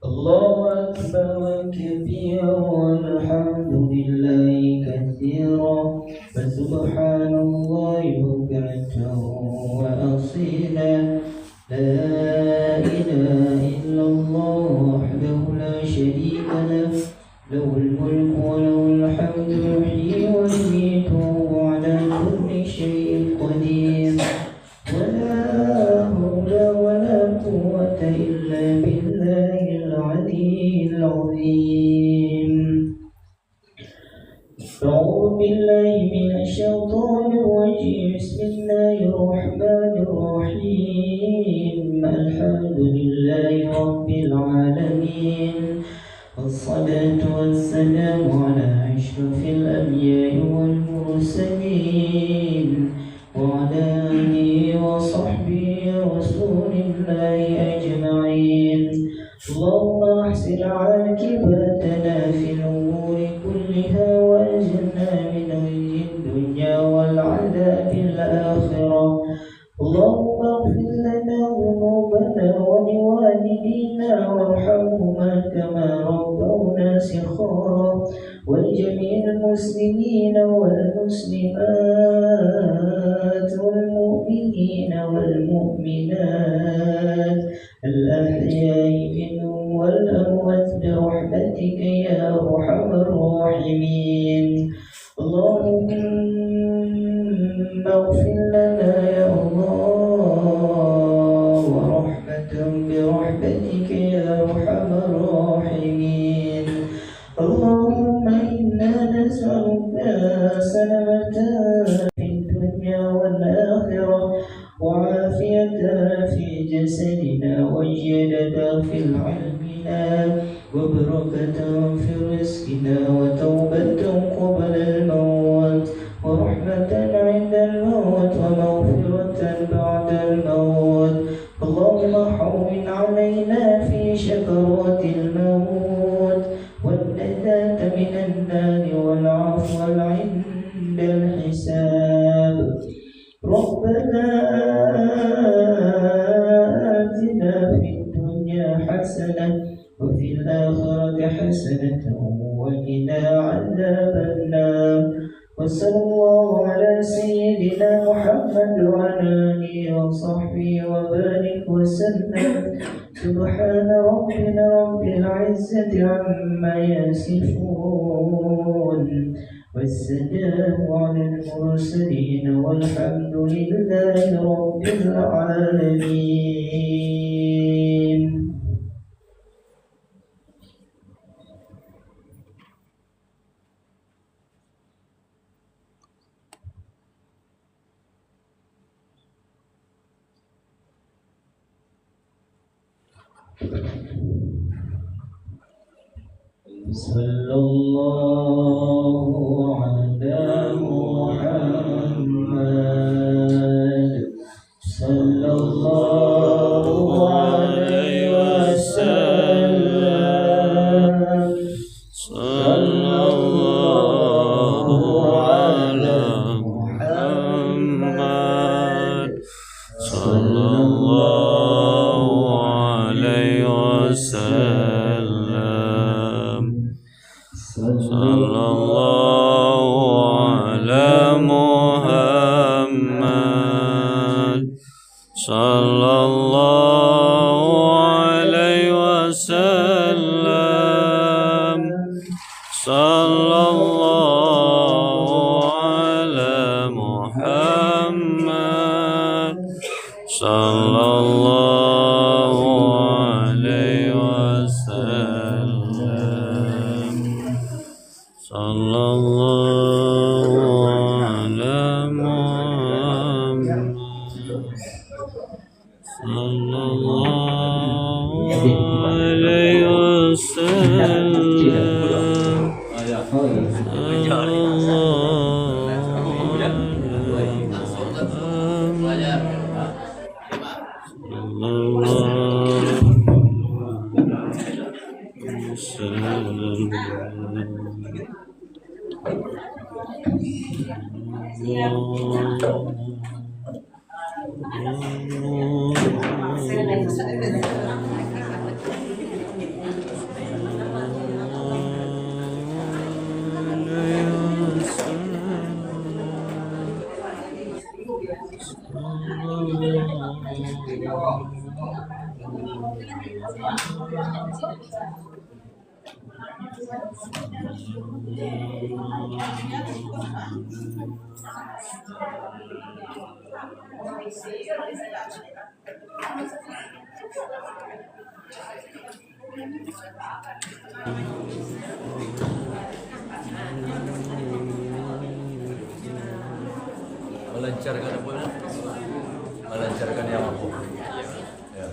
الله أكبر كبيرا والحمد لله كثيرا فسبحان الله بكرة وأصيلا لا إله إلا الله وحده لا شريك له له الملك وله الحمد يحيي ويميت وهو على كل شيء قدير ولا حول ولا قوة إلا بالله العلي العظيم. أعوذ بالله من الشيطان الرجيم. بسم الله الرحمن الرحيم. الحمد لله رب العالمين والصلاة والسلام على أشرف الأنبياء والمرسلين وعلى آله وصحبه رسول الله أجمعين. اللهم أحسن عاقبتنا في الأمور كلها وأجرنا من خزي الدنيا والعذاب الآخرة. اللهم اغفر لنا ذنوبنا ولوالدينا وارحمهما كما ربونا صغارا ولجميع المسلمين والمسلمات والمؤمنين والمؤمنات الأحياء منهم والأموات برحمتك يا أرحم الراحمين. اللهم اغفر لنا يا الله برحمتك يا أرحم الراحمين. اللهم إنا نسألك سلامة في الدنيا والآخرة وعافية في جسدنا وزيادة في علمنا وبركة في رزقنا وتوبة قبل الموت ورحمة عند الموت ومغفرة بعد الموت. اللهم هون علينا في شكرات الموت والنجاة من النار والعفو عند الحساب. ربنا آتنا في الدنيا حسنة وفي الآخرة حسنة وقنا عذاب النار. وصلى الله على سيدنا محمد وعلى آله وصحبه وبارك وسلم. سبحان ربنا رب العزة عما يصفون والسلام على المرسلين والحمد لله رب العالمين. صلى الله على محمد صلى الله عليه وسلم. صلى الله على محمد صلى الله عليه وسلم. صلى الله على محمد صلى الله عليه وسلم. صلى الله على محمد صلى الله عليه وسلم. صلى الله على محمد صلى الله عليه وسلم. Melancarkan apa? Melancarkan yang apa? Ya.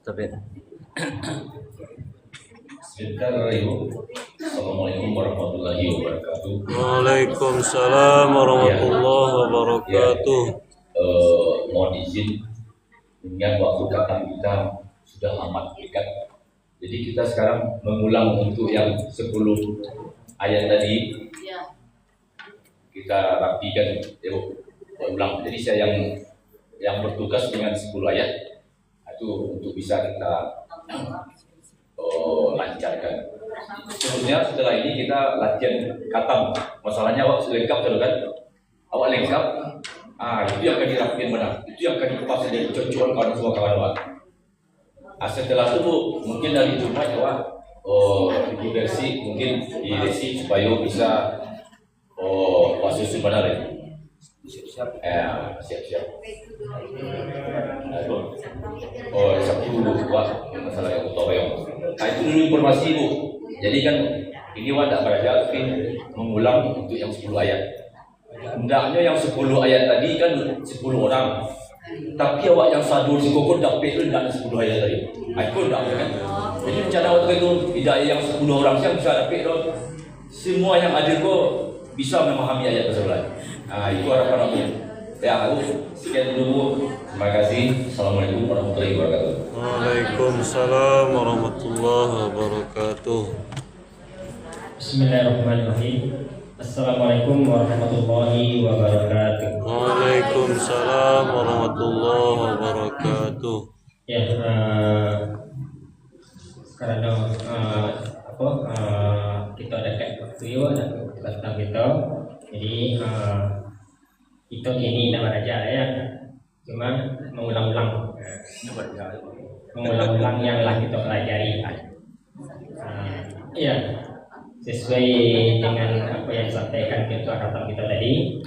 Tapi Assalamualaikum warahmatullahi wabarakatuh. Waalaikumsalam warahmatullahi wabarakatuh. Mohon izin, mengingat waktu kata kita sudah amat dekat. Jadi kita sekarang mengulang untuk yang 10 ayat tadi. Kita rapikan, ulang. Jadi saya yang bertugas dengan 10 ayat itu untuk bisa kita lancarkan. Sebenarnya setelah ini kita latihan katam. Masalahnya awak lengkap kan? Awak lengkap. Itu yang akan dirapikan benar. Itu yang akan dikupas jadi cocokan kawan semua kawan awak. Setelah itu mungkin dari Jumat awak ibu versi mungkin di lesi supaya bisa puasa benar ya. Siap-siap. Sabtu buat masalah yang utama yang. Itu dulu informasi Bu. Jadi kan ini awak tak belajar tapi mengulang untuk yang 10 ayat. Hendaknya yang 10 ayat tadi kan 10 orang. Tapi awak yang sadur si kokon tak pek hendak 10 ayat tadi. Aku tak kan. Jadi rencana waktu itu tidak yang 10 orang yang bisa dapat semua yang ada kok bisa memahami ayat tersebut. Itu harapan aku. Ya, aku sekian dulu. Terima kasih. Assalamualaikum warahmatullahi wabarakatuh. Waalaikumsalam warahmatullahi wabarakatuh. Bismillahirrahmanirrahim. Assalamualaikum warahmatullahi wabarakatuh. Waalaikumsalam warahmatullahi wabarakatuh. Ya, karena kita ada waktu itu ada kata kita, jadi kita kini nak belajar ya, cuma mengulang-ulang yang lah kita pelajari. Ya, sesuai dengan apa yang disampaikan ketua khatam kita tadi,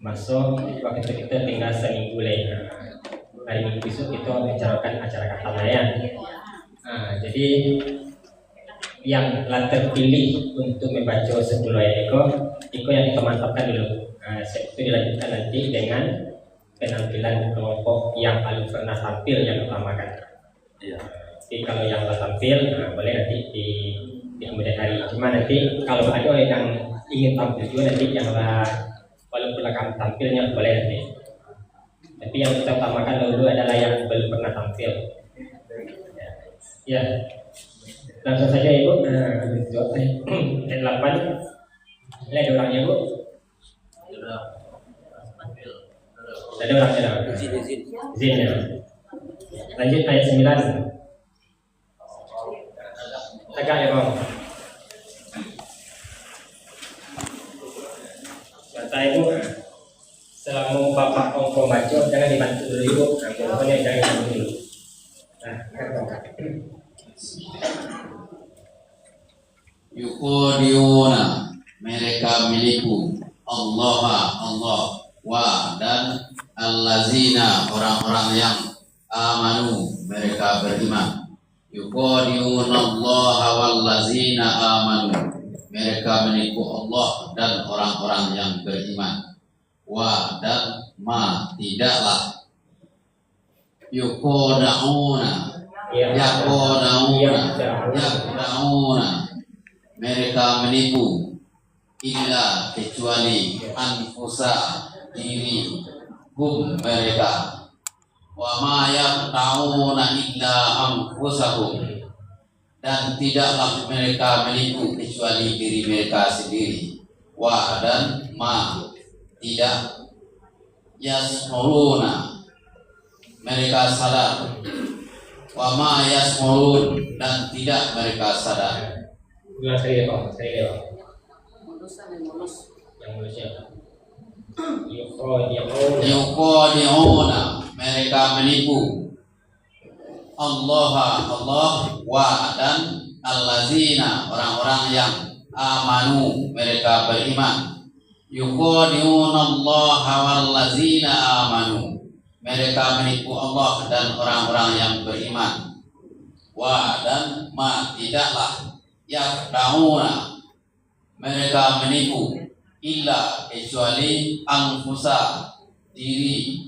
masuk waktu kita tinggal seminggu lagi. Hari Minggu besok kita bicarakan acara khatam layan. Jadi yang terpilih untuk membaca 10 ayat itu yang kita mantapkan dulu. Itu dilanjutkan nanti dengan penampilan kelompok yang paling pernah tampil yang utamakan. Jadi kalau yang telah tampil, boleh nanti di kemudian hari. Cuma nanti kalau ada yang ingin tampil juga nanti yang walaupun akan tampilnya boleh nanti. Tapi yang kita utamakan dulu adalah yang belum pernah tampil. Ya, langsung saja Ibu. Ayat 8. Ada orangnya Bu? Ada orangnya. Izin ya. Lanjut ayat 9. Agak ya Bang. Mata ibu, selama bapak kongko baca jangan dibantu dulu ibu, pokoknya jangan dibantu dulu. Nah, Yuqadiuna, mereka menipu Allah dan allazina, orang-orang yang amanu, mereka beriman. Yuqadiuna Allah wallazina amanu, mereka menipu Allah dan orang-orang yang beriman. Wa dan ma, tidaklah. Yuqadauna, yakdauna, mereka menipu illa, kecuali anfusa, diri mereka. Wa ma yakdauna illa anfusahum, dan tidaklah mereka menipu kecuali diri mereka sendiri. Wa dan ma, tidak. Yasmuruna, mereka sadar. Wa ma yasmurun, dan tidak mereka sadar. Ulang sekali ya Pak, yang mulusnya. Yuqadi'una, mereka menipu Allah wa dan allazina, orang-orang yang amanu, mereka beriman. Yuqadi'una Allah wallazina amanu, mereka menipu Allah dan orang-orang yang beriman. Wa dan ma, tidaklah. Yakdauna, mereka menipu illa, kecuali anfusa, diri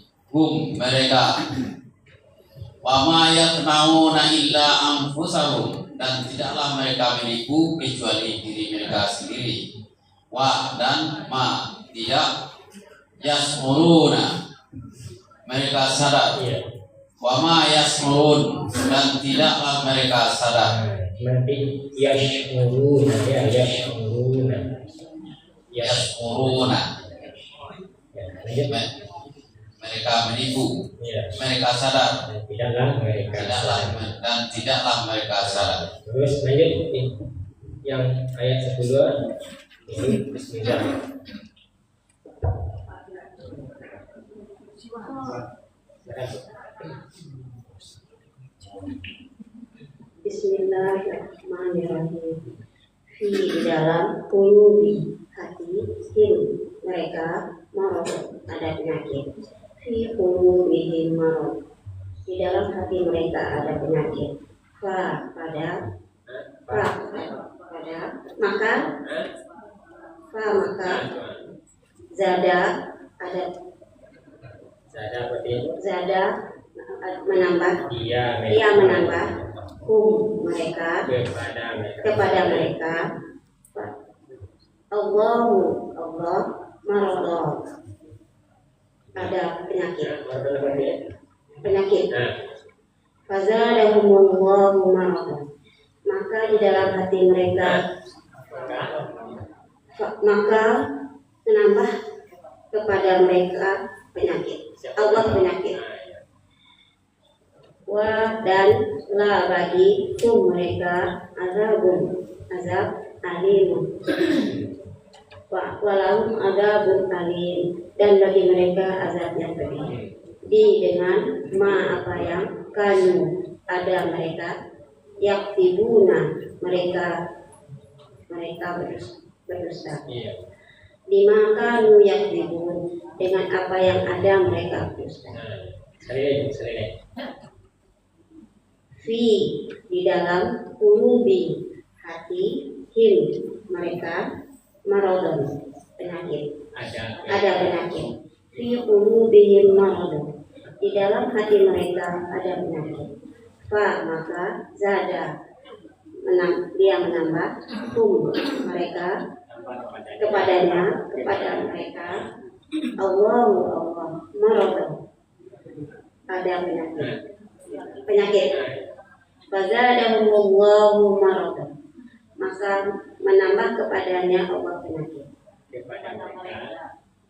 mereka. Wa ma yakdauna illa anfusahum, dan tidaklah mereka menipu kecuali diri mereka sendiri. Wa dan ma, tidak. Yasmuruna, mereka sadar. Wa ma yasmurun, dan tidaklah mereka sadar. Nanti yashmuruna, yashmuruna. Ya, mereka menipu, mereka sadar. Tidaklah mereka sadar. Terus lanjut yang ayat 10 ini bismillah. Bismillahirrahmanirrahim. Di dalam qulubi, hati, mereka marad, ada penyakit. Fi qulubihim marad, di dalam hati mereka ada penyakit. Pada maka zada menambah, dia menambah mereka kepada mereka. Allah marad, ada penyakit. Fazadahumullahu marad, maka di dalam hati mereka menambah kepada mereka penyakit. Allah penyakit. Wa dan la, bagi mereka azab alim. Walau azabun alim, dan bagi mereka azab yang pedih. Dengan apa yang kanu, ada mereka yaktibuna, mereka berdusta. Lima kanu yaktibun, dengan apa yang ada mereka berdusta. Sekali. Fi, di dalam qulubi, hati mereka maradun, penyakit. Ada penyakit. Fi qulubihim maradun, di dalam hati mereka ada penyakit. Maka zada, dia menambah mereka kepada mereka. Allah maradun, ada penyakit. Fazadahumullahu maradun, maka menambah kepadanya Allah penyakit.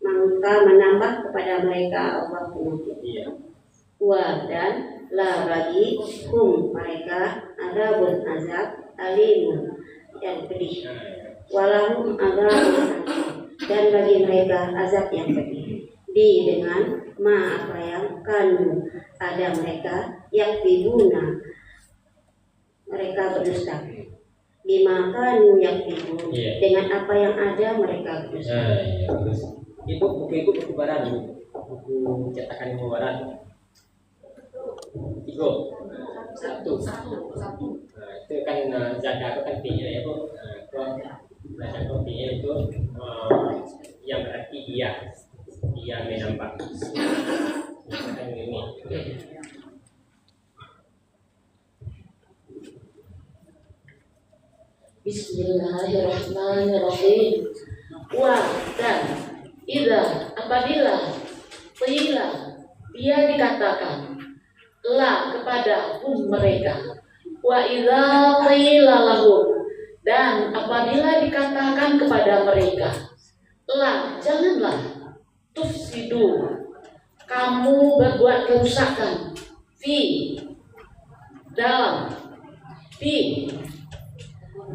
Maka menambah kepada mereka Allah penyakit. Wa dan la, bagi mereka azab alimun, pedih. Walahum adzabun dan bagi mereka azab yang pedih. Dengan apa yang kanu ada mereka yang tibuna mereka berdusta. Bima kanu yang tibu dengan apa yang ada mereka berdusta. Itu buku barat, buku cetakan ilmu barat. Ibu satu. Nah, itu kan jaga itu kan tinggi ya Bu. Kalau belajar kopinya itu yang berarti dia menambah. Kan ini. Bismillahirrahmanirrahim. Dan apabila dia dikatakan kepada mereka, dan apabila dikatakan kepada mereka, janganlah tufsidu, kamu berbuat kerusakan dalam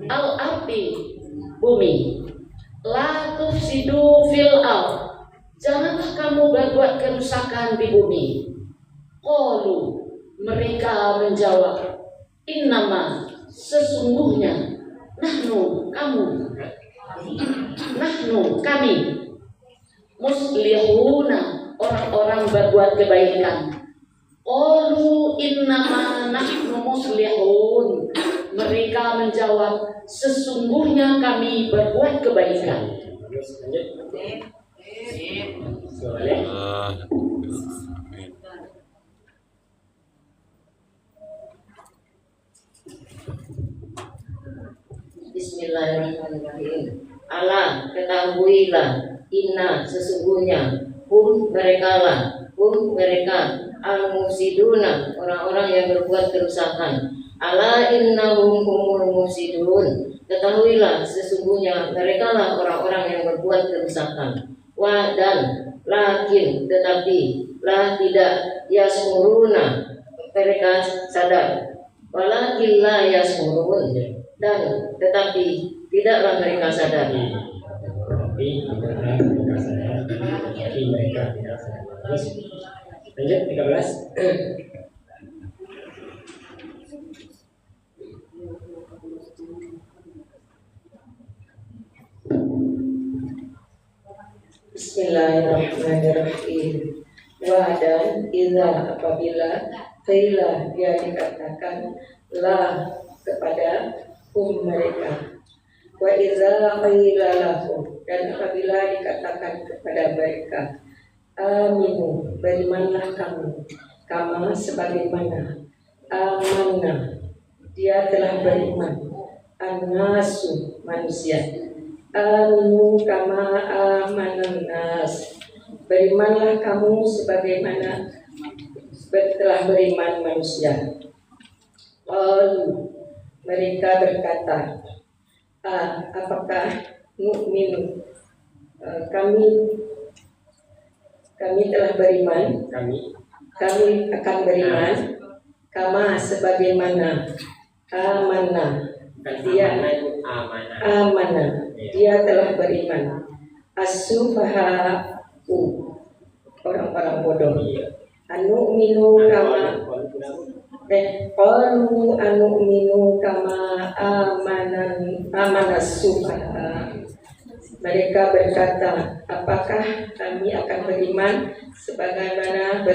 al-ardi, bumi. La tufsidu fil ard, janganlah kamu berbuat kerusakan di bumi. Qalu, mereka menjawab, innama, sesungguhnya, kami, muslihuna, orang-orang berbuat kebaikan. Qalu innama nahnu muslihun, mereka menjawab, sesungguhnya kami berbuat kebaikan. Bismillahirrahmanirrahim. Ala, ketahuilah, inna, sesungguhnya, mereka al-mufsiduna, orang-orang yang berbuat kerusakan. Ala innahum humul mufsidun, ketahuilah sesungguhnya mereka lah orang-orang yang berbuat kerusakan. Dan lakin, tetapi tidak yasmuruna, mereka sadar. Walakin la yasmurun, dan tetapi tidaklah mereka sadar. Tapi mereka tidak sadar. Lanjut 13. Bismillahirrahmanirrahim. Dan apabila dia dikatakan kepada mereka. Wa idza qila lahum, dan apabila dikatakan kepada mereka, aminu, berimanlah kamu, kama sebagaimana amanah, dia telah beriman, an-nasu, manusia. Aminu kama amanan nas, berimanlah kamu sebagaimana telah beriman manusia. Lalu mereka berkata, apakah nu'minu, kami telah beriman, kami akan beriman, kama sebagaimana amanah, dia telah beriman, as-sufaha'u, orang-orang bodoh. Anu'minu kama qalu anu'minu kama amanas sufaha. Mereka berkata, apakah kami akan beriman sebagaimana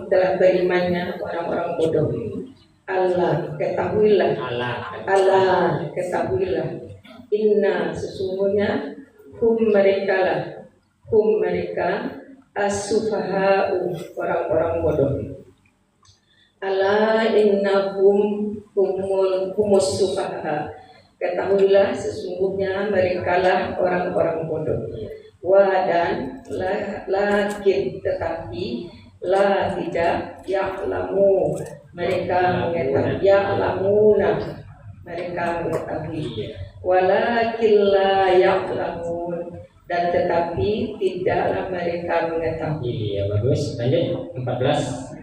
telah berimannya orang-orang bodoh. Allah, ketahuilah, inna, sesungguhnya mereka as-sufaha'u, orang-orang bodoh. Ala innahum humus sufaha, ketahuilah sesungguhnya merekalah orang-orang bodoh. Dan lakin, tetapi tidak ya'lamu, mereka mengetahui, walakin la ya'lamun, dan tetapi tidaklah mereka mengetahui. Iya, bagus. Lanjut 14.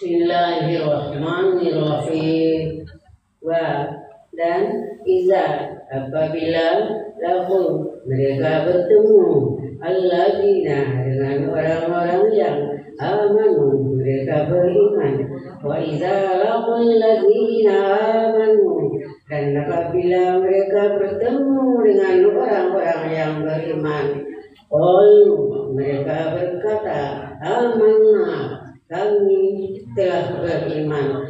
Bismillahirrahmanirrahim. Dan iza apabila lahu mereka bertemu alladzina dengan orang-orang yang amanu mereka beriman, wa iza laqul ladzina amanu dan apabila mereka bertemu dengan orang-orang yang beriman, mereka berkata amanna kami telah beriman.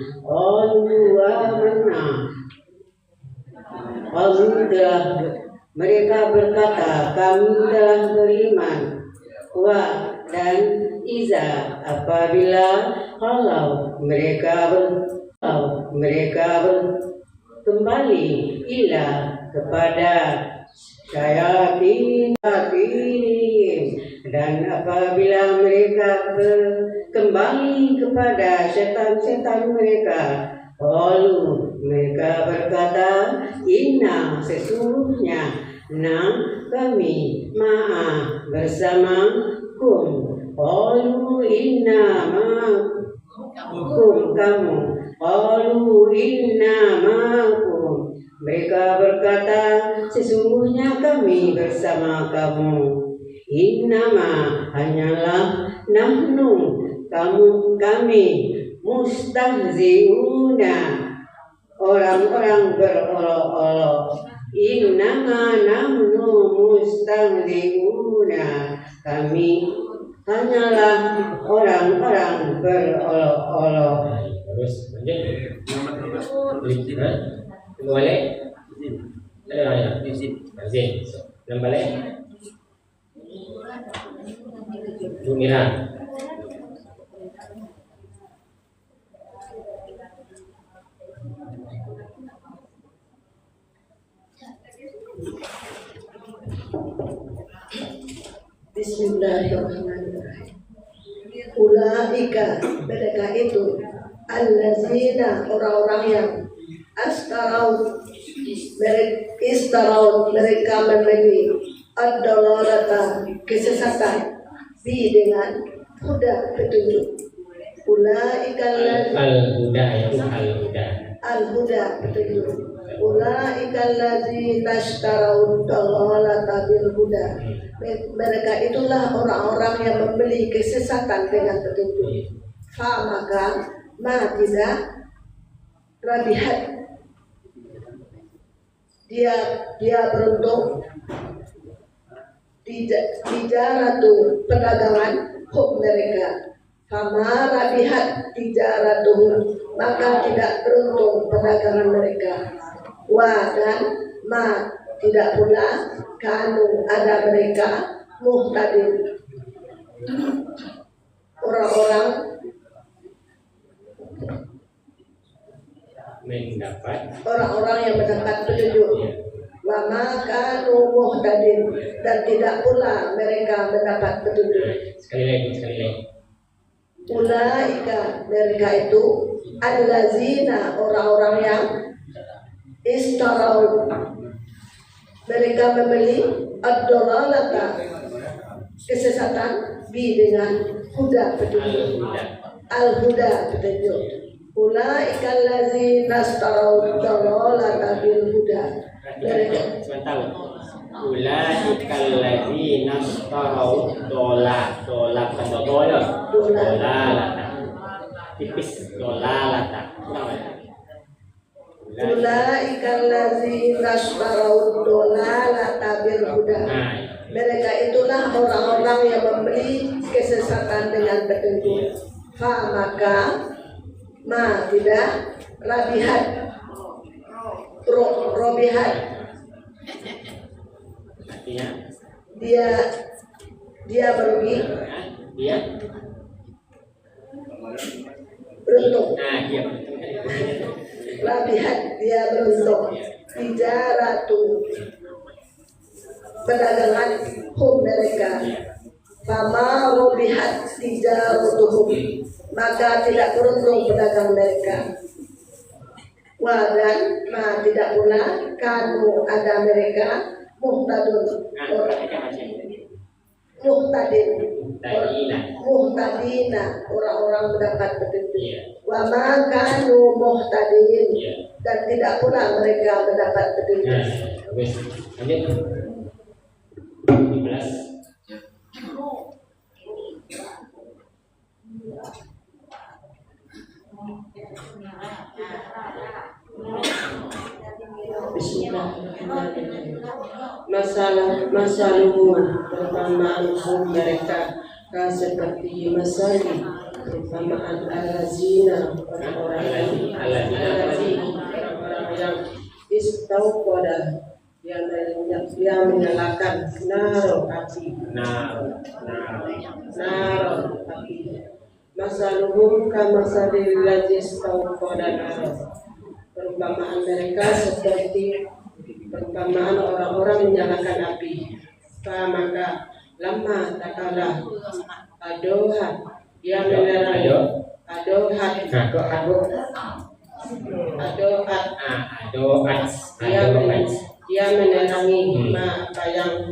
Mereka berkata kami telah beriman. Dan iza apabila kalau mereka kembali ila kepada syayatin dan apabila mereka kembali kepada setan-setan mereka, mereka berkata inna sesungguhnya kami ma'a bersama kum. Inna ma'akum kamu. Inna ma'akum. Mereka berkata sesungguhnya kami bersama kamu. Innama hanyalah nahnu kami mustahziuna orang-orang berolok-olok. Innama nahnu mustahziuna kami hanyalah orang-orang berolok-olok. Terus lanjut. Boleh? Ada izin. Dan balik. Dumiran. Bismillahirrahmanirrahim. Ulaika mereka itu allazina orang-orang yang istarau mereka membeli ad-dalalata kesesatan dengan huda petunjuk. Ulaika al-huda petunjuk. Ulaika allazina istarau ad-dalalata bil huda. Mereka itulah orang-orang yang membeli kesesatan dengan petunjuk. Maka tidak rabihat dia beruntung tijaratu perdagangan mereka. Fama rabihat tijaratuhum maka tidak beruntung perdagangan mereka. Dan tidak pula kanu ada mereka muhtadin orang-orang yang mendapat petunjuk. Wa ma kanu muhtadin dan tidak pula mereka mendapat petunjuk. Sekali lagi. Ulaika mereka itu allazina orang-orang yang istarau mereka membeli ad-dalalata kesesatan dengan huda petunjuk. Al-huda petunjuk. Ulaika allazina istarau ad-dalalata bil huda. Sebentar. Ulaika allazina istarau dolalata. Tipis dolalata. Ulaika allazina istarau dolalata bil huda. Mereka itulah orang-orang yang membeli kesesatan dengan petunjuk. Maka tidak rabihat robihat Artinya dia merugi beruntung. Rabihat dia beruntung. Tijaratu perdagangan mereka. Fama robihat tijaratuhum maka tidak beruntung pedagang mereka. Dan tidak pula kanu ada mereka muhtadun muhtadina orang-orang mendapat petunjuk. Wa ma kanu muhtadin dan tidak pula mereka mendapat petunjuk. Wes, lanjut. 15. Bismillahirrahmanirrahim. Masaluhum perumpamaan mereka seperti masali perumpamaan al-lazina orang-orang yang istauqada yang menyalakan naro api. Masaluhum kamasalil ladzi istauqada naro. Perumpamaan mereka seperti perumpamaan orang-orang menyalakan api. Maka lama takala adohat dia menerangi dia menerangi apa yang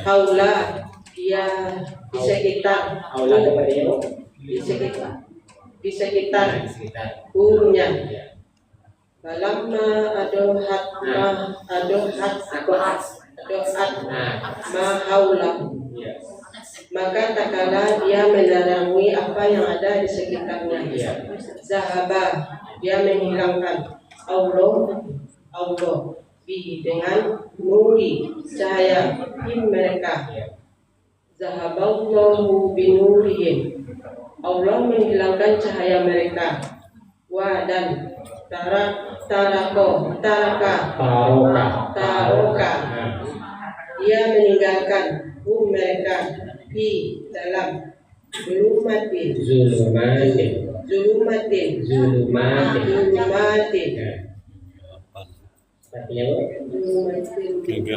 haula dia di sekitar umumnya. Balamma adohat ma haula. Maka tak kala dia menerangi apa yang ada di sekitarnya. Zahaba dia menghilangkan Allah bi dengan nuri cahaya mereka. Zahaballahu binurihim. Allah menghilangkan cahaya mereka. Wa dan taroka dia meninggalkan mereka di dalam zulumatin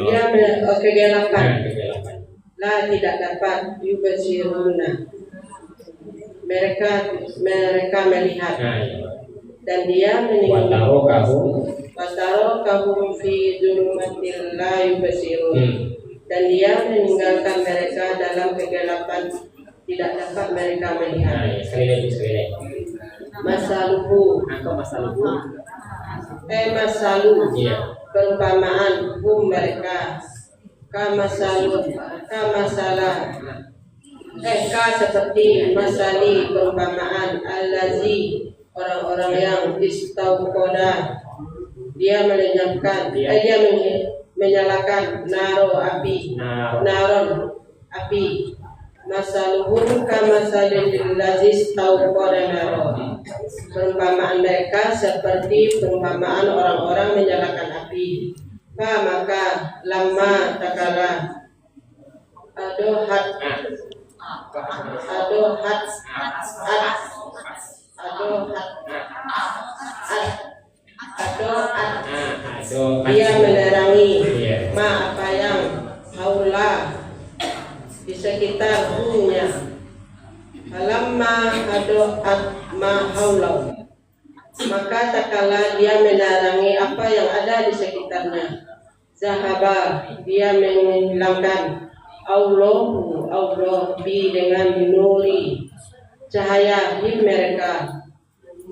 dia kegelapan la tidak dapat yubasiruna mereka melihat. Dan dia meninggalkan wataro fi zulumatil la yubasirun. Dan dia meninggalkan mereka dalam kegelapan tidak dapat mereka melihat. Masaluhu perumpamaan mereka seperti masali perumpamaan allazi orang-orang yang istauqada dia menyalakan naron api. Masaluhum kamasalil ladzi istauqada naron. Perumpamaan mereka seperti perumpamaan orang-orang menyalakan api. Maka lama takala adohat dia menerangi apa yang haula di sekitar dunia. Falamma adoat ma haula. Maka tak kala dia menerangi apa yang ada di sekitarnya. Zahaba dia menghilangkan Allah bi dengan nuri cahaya mereka.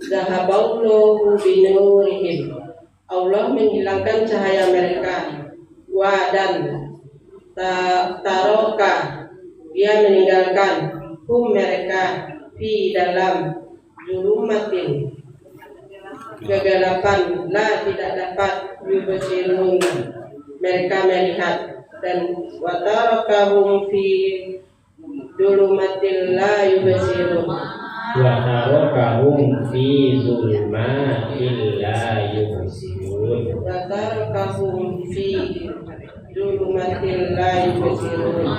Zahaballahu binurihim. Allah menghilangkan cahaya mereka. Wa dan taroka dia meninggalkan mereka di dalam zulumatin kegelapan la tidak dapat yubasirun mereka melihat. Dan wa tarakahum fi zulumatil la yubasirun. Wa tarakahum fi zulumatil la yubsirun. Wa tarakahum fi zulumatil la yubsirun.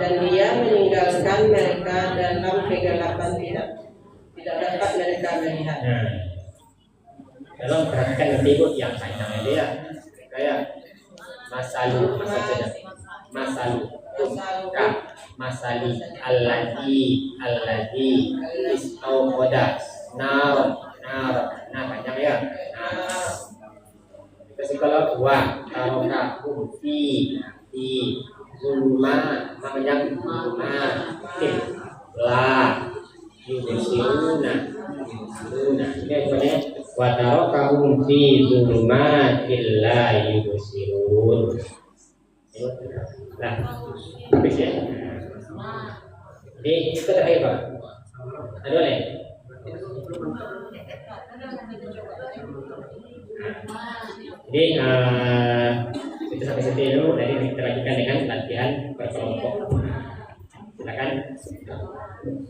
Dan dia meninggalkan mereka dalam kegelapan tidak dapat mereka melihat. Kalau perhatikan nanti Bu yang panjang itu ya kayak masalu masali alladzi istauqada nar panjang ya. Terus kalau wa taroka fi di zulma makanya zulmatin la yubsiruna ini artinya wa tarakahum fi zulmatil la yubsirun. Nah, habis ya. Jadi itu terakhir Pak. Ada boleh? Jadi kita sampai situ dulu. Nanti kita lanjutkan dengan latihan berkelompok. Silakan.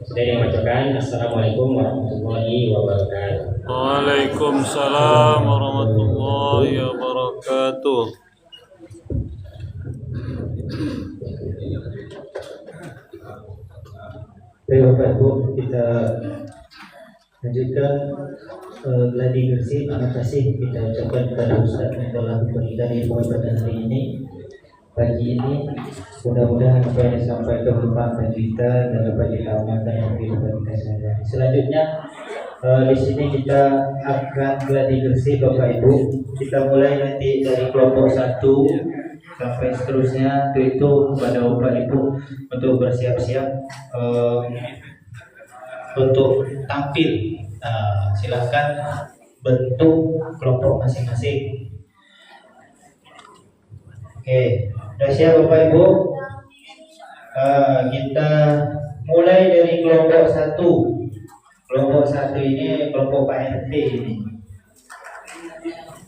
Sudah dibacakan. Assalamualaikum warahmatullahi wabarakatuh. Waalaikumsalam warahmatullahi wabarakatuh. Baik Bapak Ibu, kita lanjutkan gladi bersih. Terima kasih kita ucapkan kepada Ustaz yang telah memberikan ilmu pada hari ini, pagi ini. Mudah-mudahan apa yang disampaikan bermanfaat kita dan dapat kita amalkan dalam kehidupan kita sehari-hari. Selanjutnya di sini kita akan gladi bersih Bapak Ibu. Kita mulai nanti dari kelompok 1 sampai seterusnya. Itu kepada Bapak Ibu untuk bersiap-siap untuk tampil. Silakan bentuk kelompok masing-masing. Oke, sudah siap Bapak Ibu? Kita mulai dari kelompok 1. Kelompok 1 ini kelompok Pak RT ini.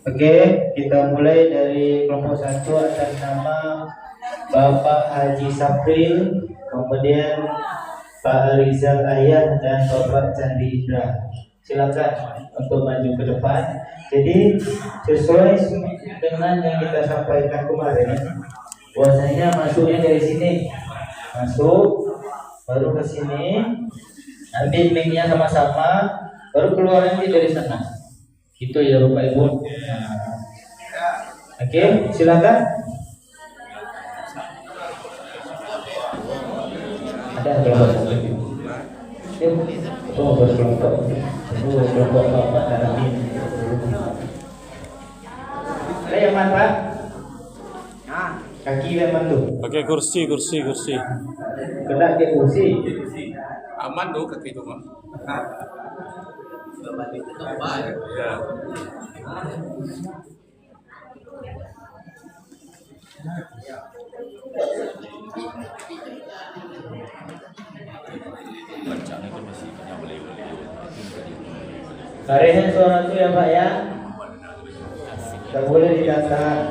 Oke, kita mulai dari kelompok 1 atas nama Bapak Haji Sapril, kemudian Pak Rizal Ayat dan Bapak Candi Indra. Silakan untuk maju ke depan. Jadi sesuai dengan yang kita sampaikan kemarin, bahwasanya masuknya dari sini, masuk baru ke sini, nanti mic-nya sama-sama, baru keluar nanti dari sana. Itu ya Bapak Ibu. Oke, silakan. Ada kelompok satu. Oh, berkelompok. Oh, kelompok Bapak dalam ini. Ada yang mana Pak? Kaki yang mana tuh? Pakai kursi. Kena ke kursi. Aman tuh kaki itu mah. Ya. Bacaan itu masih banyak boleh-boleh. Tarihan suara itu ya Pak ya. Tak boleh didata.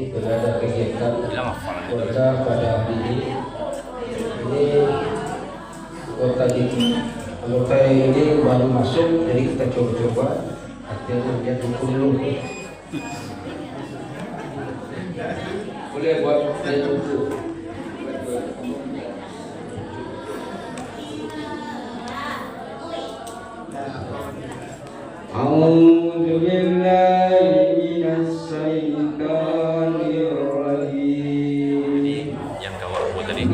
Terhadap kegiatan kota pada hari ini kota ini baru masuk, jadi kita coba artinya dia dukung dulu. Boleh buat dia dukung. A'udzu billahi minas syaitonir rajim. Yang kawal buat tadi.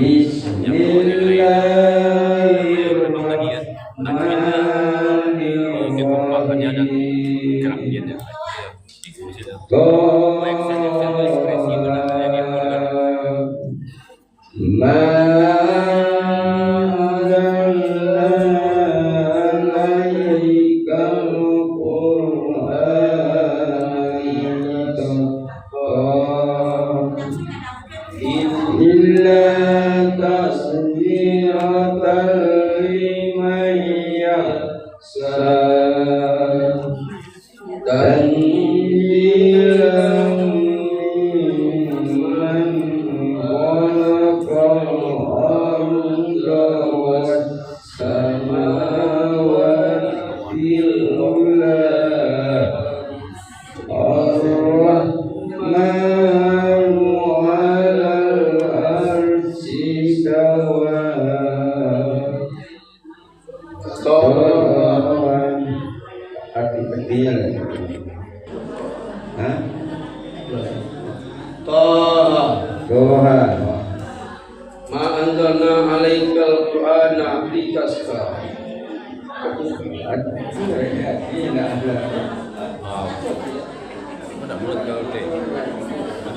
Mana mulut kau teh?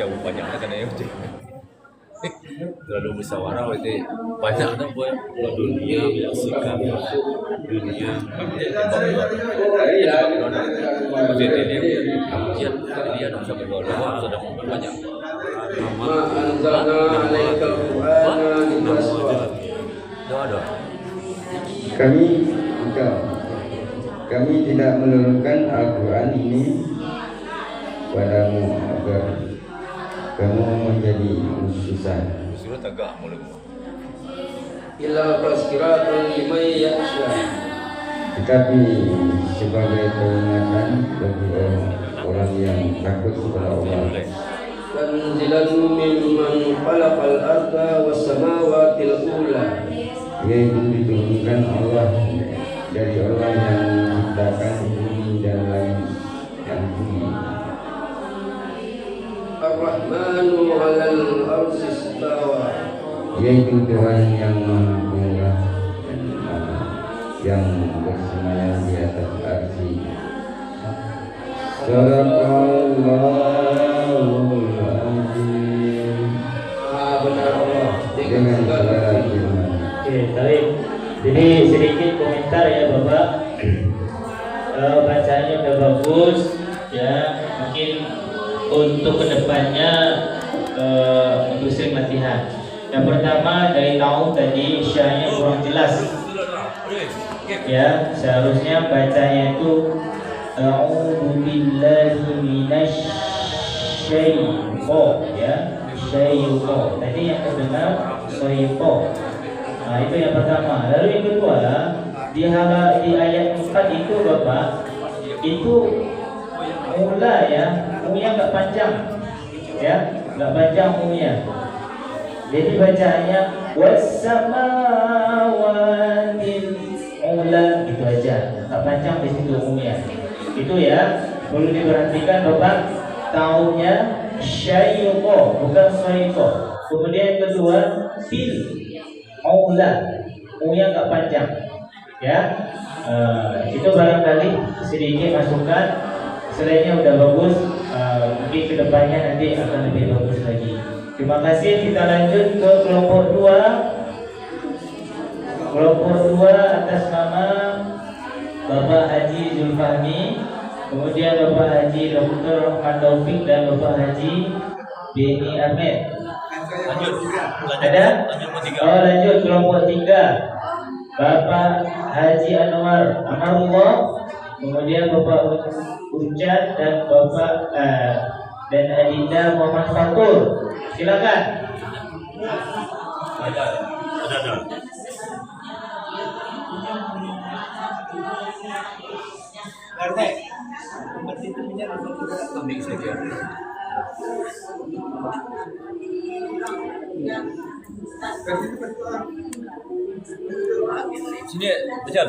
Jauh banyaknya kan ya teh. Terlalu musyawarah itu banyak dah buat dunia biasa dunia dia dah sampai luar sudah banyak. Kami tidak menurunkan Al-Quran ini padamu agar kamu menjadi susah. Surat agak mulut. Illa tazkiratan liman yakhsha. Tetapi sebagai peringatan bagi orang yang takut kepada Allah. Tanzilan mimman khalaqal arda was samawati al-ula. Yaitu diturunkan Allah dari Allah yang menciptakan bumi dan langit dan bumi. Ar-Rahmanu 'alal arsy istawa. Yaitu Tuhan yang Maha Penguasa dan yang bersemayam di atas arsy. Sadaqallahul azim. Benar Allah Dengan segala firman. Oke, baik. Jadi sedikit komentar ya Bapak. Bacaannya udah bagus ya. Mungkin untuk kedepannya untuk sering latihan. Yang pertama dari tahun tadi syahnya kurang jelas. Ya, seharusnya bacanya itu A'udzu billahi minasy syaithan ya. Syaitan. Tadi yang terdengar syaitan. Nah, itu yang pertama. Lalu yang kedua, di ayat 4 itu Bapak, itu mula ya, munya enggak panjang. Ya, enggak panjang munya. Jadi bacaannya was-samawatil ula itu aja. Enggak panjang di situ munya. Itu ya, perlu diperhatikan Bapak. Taunya syaiqo bukan syaiqo. Kemudian yang kedua fil aula, munya enggak panjang. Ya. Itu barangkali sedikit masukan. Selainnya udah bagus, mungkin kedepannya nanti akan lebih bagus lagi. Terima kasih. Kita lanjut ke kelompok 2. Kelompok 2 atas nama Bapak Haji Zulfahmi, kemudian Bapak Haji Dr. Rahman Taufik dan Bapak Haji Beni Ahmed. Lanjut. Ada? Oh, lanjut kelompok 3. Bapak Haji Anwar Amarullah, kemudian Bapak Ucad dan Bapak dan Adinda Muhammad Fatur. Silakan. Ada. Ambil saja. Sini, Rizal.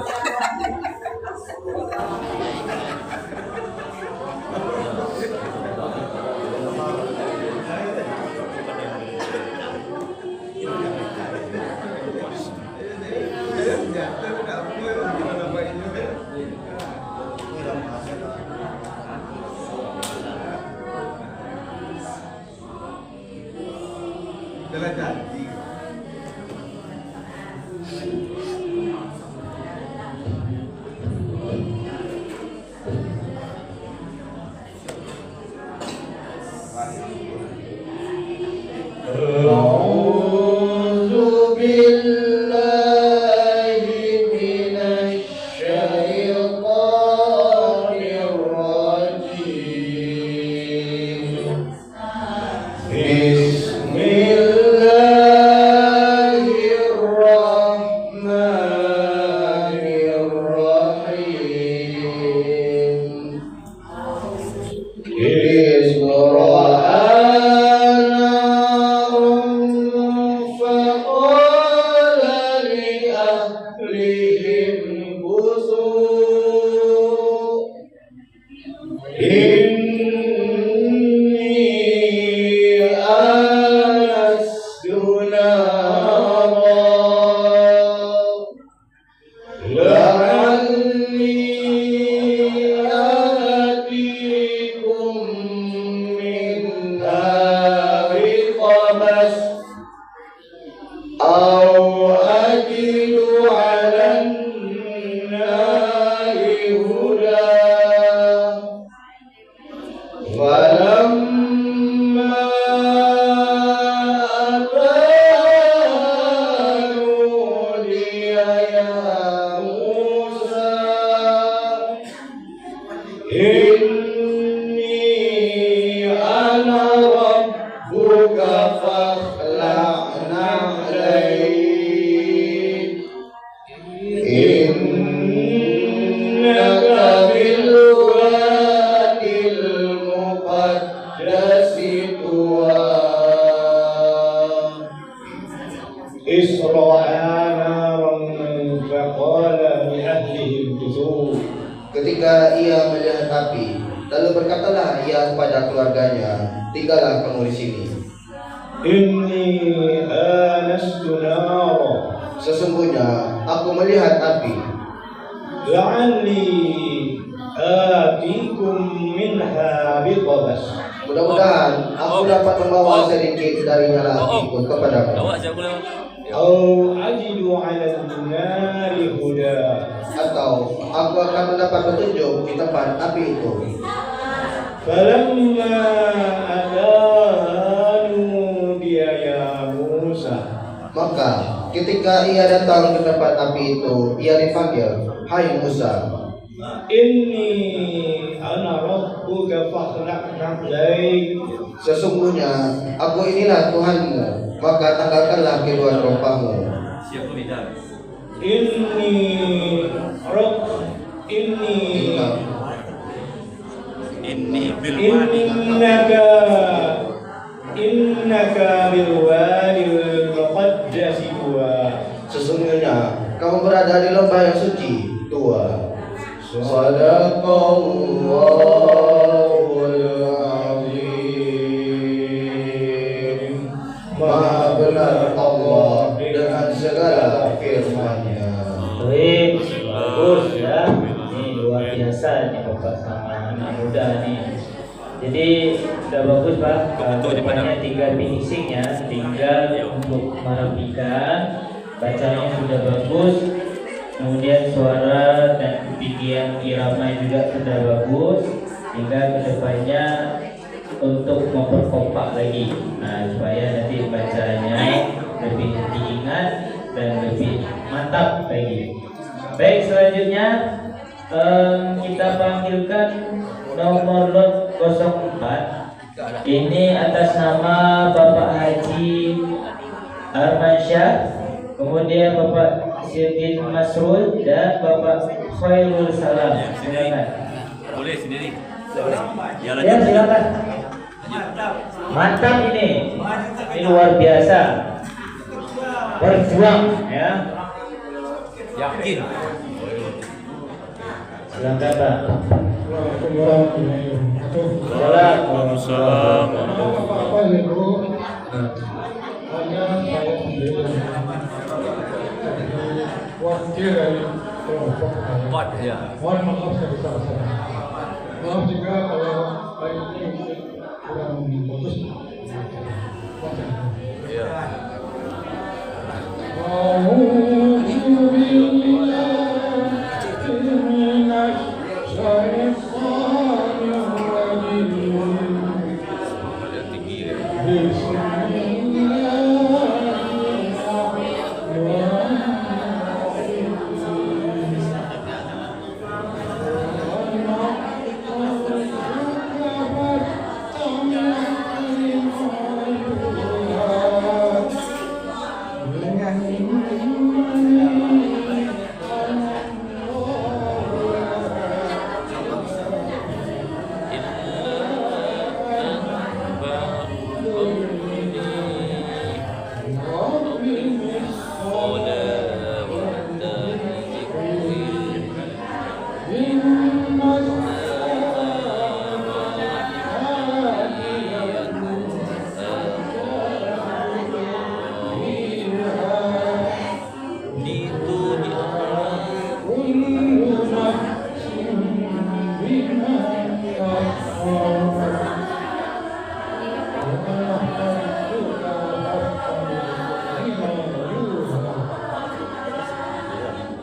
Falamma nudiya ya Musa inni ana rabbuka fakhla'na 'alaik innaka bil wadil muqaddasi tuwa ketika ia melihat api, lalu berkatalah ia kepada keluarganya, tinggallah kamu di sini. Inni anastu nara, sesungguhnya aku melihat api. La'alli atikum minha biqabas, mudah-mudahan aku dapat membawa sedikit darinya lagi kepadamu. Au ajidu 'ala an-nari huda, atau aku akan mendapat petunjuk di tempat api itu. Falamma adanu dia ya Musa, maka ketika ia datang ke tempat api itu, ia dipanggil, hai Musa, inni ana rabbuka fakhla'na 'alaik, sesungguhnya aku inilah Tuhanmu, maka tanggalkanlah kedua terompahmu. Innaka bil wadil muqaddasi tuwa, sesungguhnya kamu berada di lembah yang suci Tuwa. Sadaqallahul azim, maha benar Allah dengan segala firman-Nya. Baik, bagus ya. Ini luar biasa nih Bapak sama anak muda nih. Jadi sudah bagus Pak. Pokoknya tinggal finishingnya, tinggal untuk merapikan. Bacanya sudah bagus. Kemudian suara dan ketinggian irama juga sudah bagus. Tinggal kedepannya untuk memperkompak lagi. Nah, supaya nanti bacanya lebih diingat dan lebih mantap lagi. Baik, selanjutnya kita panggilkan nomor lot 04. Ini atas nama Bapak Haji Armansyah, kemudian Bapak Syedin Masrul dan Bapak Khairul Salam. Silakan. Boleh sendiri. Ya, silakan. Mantap ini luar biasa. Berjuang ya. Yakin. Silakan Pak. Waalaikumsalam. Wakil dari kelompok ya. mohon maaf sebesar-besarnya. Maaf juga kalau hari ini kurang bagus. Ya.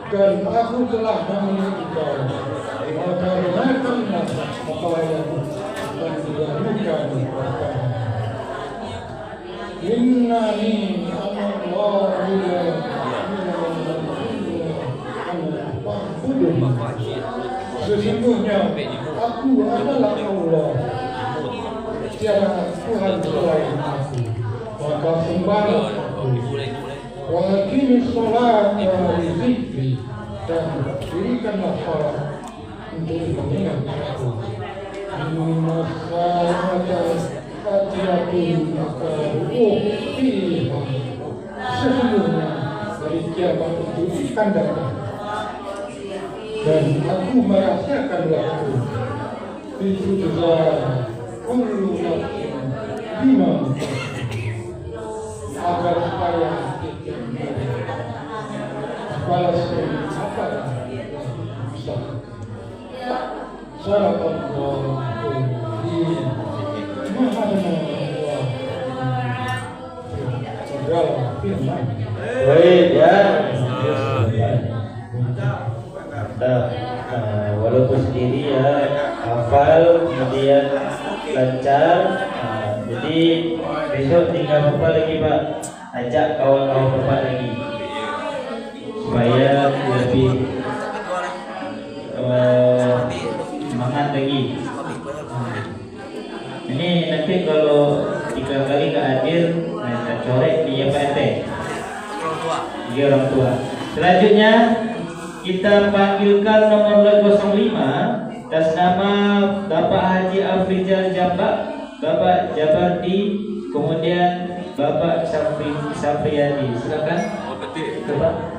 Dan aku telah memilih engkau, maka renaikanlah pakaianmu dan juga itulah Allah. Tiada Tuhan selain aku. Maka sembahlah aku. Wa aqimis sholata li dzikri, dan dirikanlah salat untuk mengingat aku. Inna salata atiyatun maka fiha, sesungguhnya dari kiamat itu akan datang, dan aku merahasiakan waktu. Itu juga kullu nafsin bima agar supaya kita balas apa yang bisa. Sallallahu alaihi wasallam. Baik ya. Walaupun sendiri ya hafal kemudian lancar. Jadi besok tinggal Bapak lagi Pak, ajak kawan-kawan Bapak lagi supaya lebih semangat lagi. Ini nanti kalau 3 kali nggak hadir, kita coret dia Pak RT. Dia orang tua. Selanjutnya kita panggilkan nomor 05 atas nama Bapak Haji Afrizal Jambak, Bapak Jabardi, kemudian Bapak Safriyadi. Silakan. Bapak.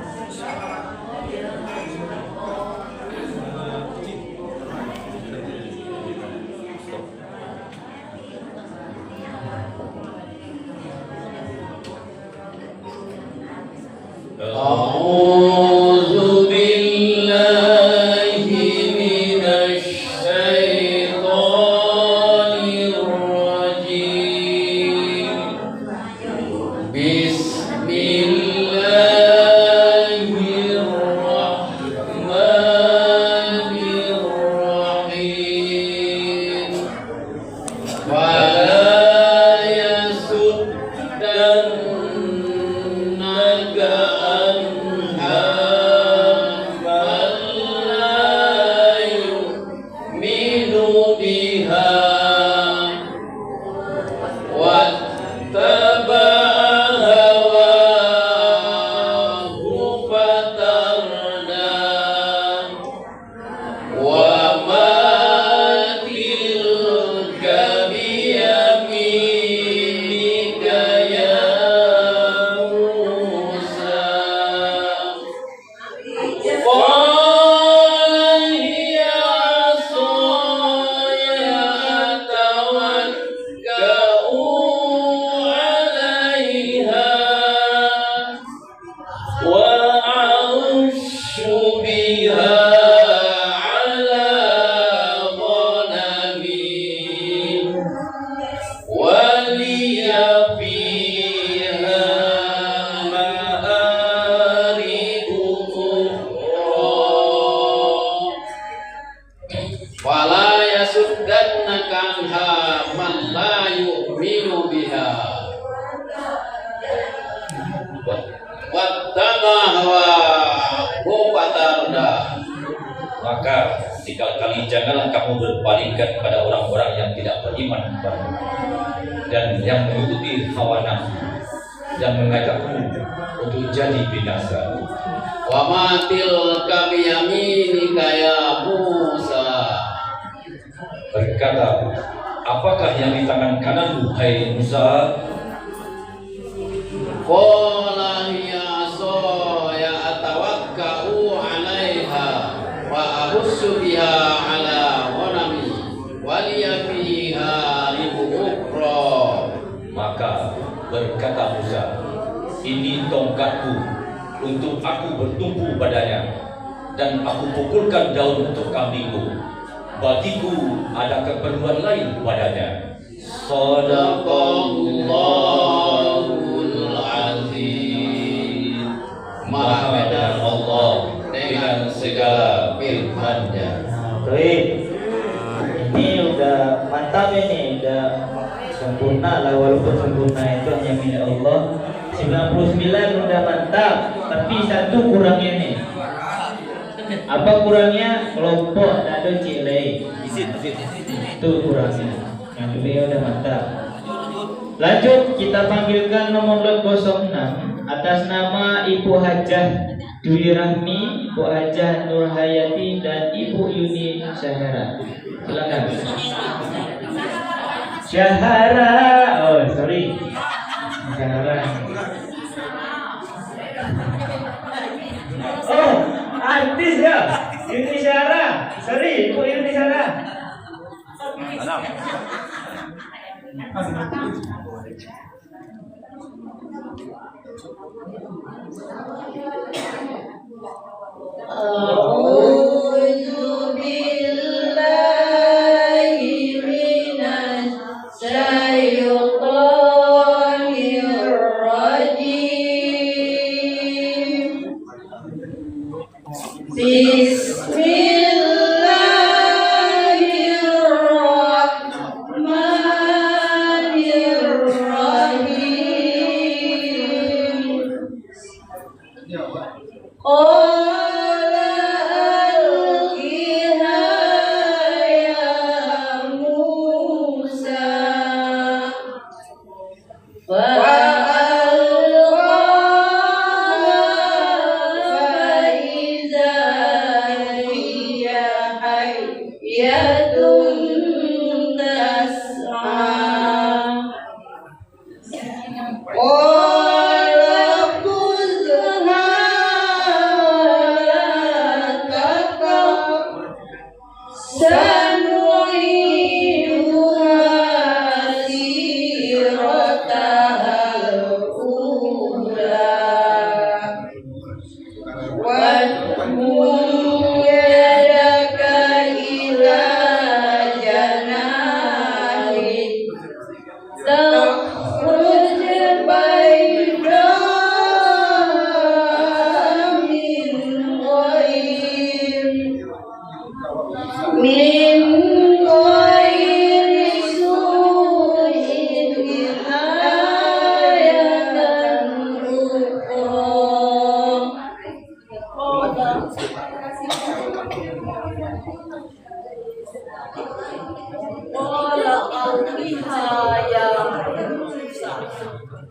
A'udzu billahi minasy syaithanir rajim. Bismillahirrahmanirrahim. Wala yasuddannaka anha man la yu'minu biha wattaba hawahu fatarda. Maka sekali-kali janganlah kamu berpalingkan kepada orang-orang yang tidak beriman kepadamu dan yang mengikuti hawa nafsu dan mengajakmu untuk jadi binasa. Wa matil kabiyaminika ya Musa. Berkata, apakah yang di tangan kananmu, hai Musa? Qala hiya ya atawakka'u 'alaiha wa ahussu biha 'ala ghanami wa liya fiha ribu ukhra. Maka berkata Musa, ini tongkatku untuk aku bertumpu padanya dan aku pukulkan daun untuk kambingku. Bagiku ada keperluan lain padanya. Sadaqallahul azim. Maha benar Allah dengan segala firman-Nya. Baik, ini udah mantap, ini udah sempurna lah, walaupun sempurna itu hanya milik Allah. 99 udah mantap, tapi satu kurangnya nih. Apa kurangnya? Kelompok dado cilei. Di Itu kurangnya. Yang beliau udah mantap. Lanjut kita panggilkan nomor lot 06 atas nama Ibu Hajah Dwi Rahmi, Ibu Hajah Nur Hayati dan Ibu Yuni Syahara. Silakan. Syahara. Oh, sorry. Syahara. Oh, artis ya. Yuni Syahara. Sorry, Ibu Yuni Syahara. A'udzu billahi minasy syaithanir rajim.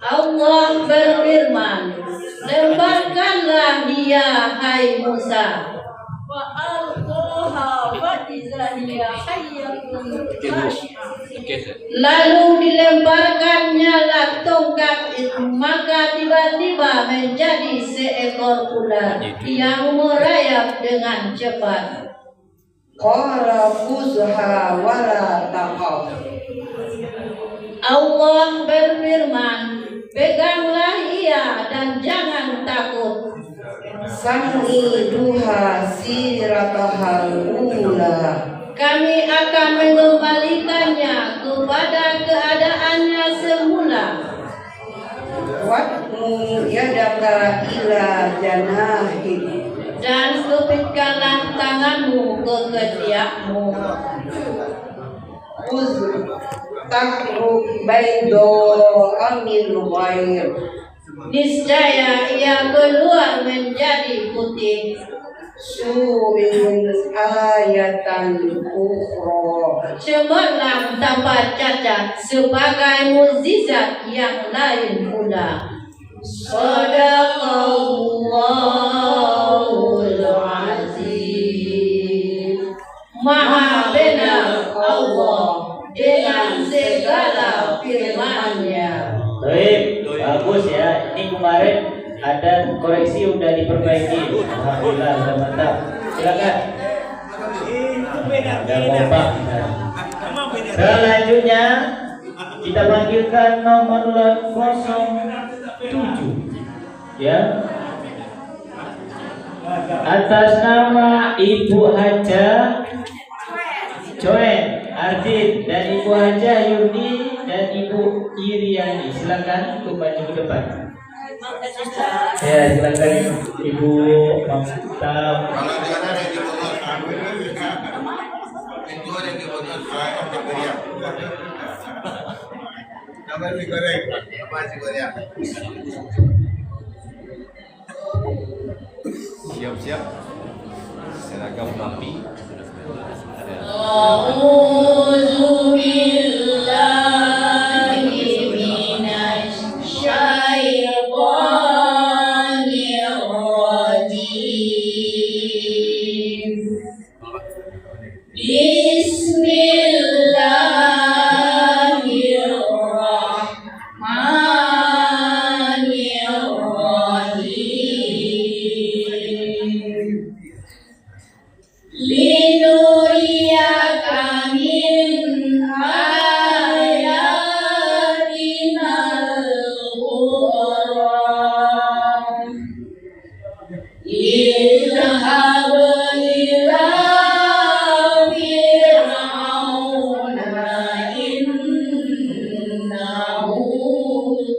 Allah berfirman, lemparkanlah dia, hai Musa. Lalu dilemparkannya lah tongkat itu, maka tiba-tiba menjadi seekor ular yang merayap dengan cepat. Qala khuzha wala taqaf. Allah berfirman, peganglah ia dan jangan takut. Samiduha siratahal ula. Kami akan mengembalikannya kepada keadaannya semula. Watmu yadaka ila janahik. Dan kepitkanlah tanganmu ke ketiakmu. Takruk baido amil ghair. Niscaya ia keluar menjadi putih. Surin ayatan ukhra. Cemerlang tanpa cacat sebagai mukjizat yang lain pula. Shadaqallahul azim. Maha benar Allah dengan segala firman-Nya. Baik, bagus ya. Ini kemarin ada koreksi udah diperbaiki. Alhamdulillah, udah mantap. Silakan. Udah kompak. Selanjutnya kita panggilkan nomor lot 07 ya, atas nama Ibu Hajah Coen Ardit dan Ibu Hajah Yuni dan Ibu Iriani. Silakan untuk maju ke depan. Ya, silakan Ibu Mantap. Siap-siap seragam api A'udzu billahi minasy syaithanir rajim. Bismillahirrahmanirrahim. Linuriyaka min ayatinal kubra. Idhhab ila fir'auna innahu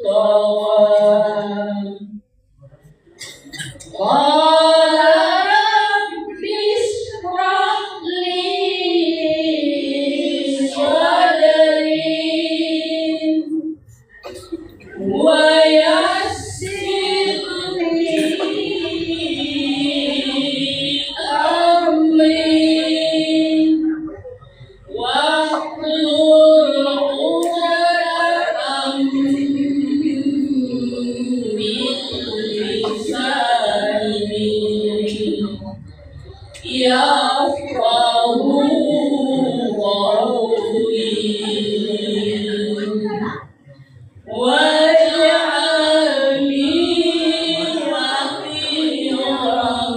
tagha. Qala rabbi ishrah li sadri wa yassir li amri wahlul 'uqdatam min lisani yafqahu qawli waj'alni waziran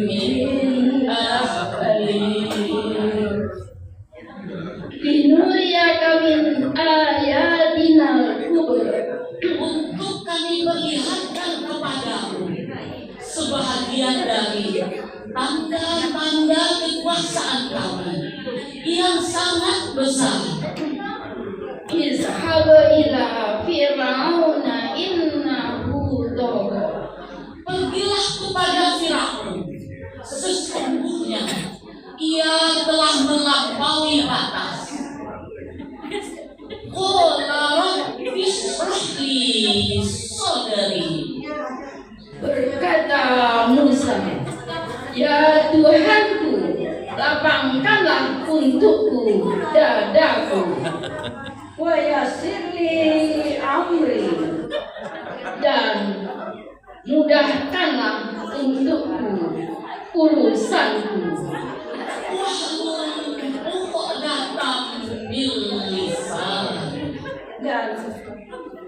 min ahli linuriyaka min ayatinal kubra, untuk kami perlihatkan kepadamu sebahagian dari tanda-tanda kekuasaan kami yang sangat besar. Izhab ila fir'auna innahu tagha. Pergilah kepada Firaun, sesungguhnya ia telah melampaui batas. Qala rabbi ishrah li sadri. Berkata Musa, ya Tuhanku, lapangkanlah untukku dadaku. Wa yassir li amri, dan mudahkanlah untukku urusanku. Wahlul 'uqdatam min lisani, dan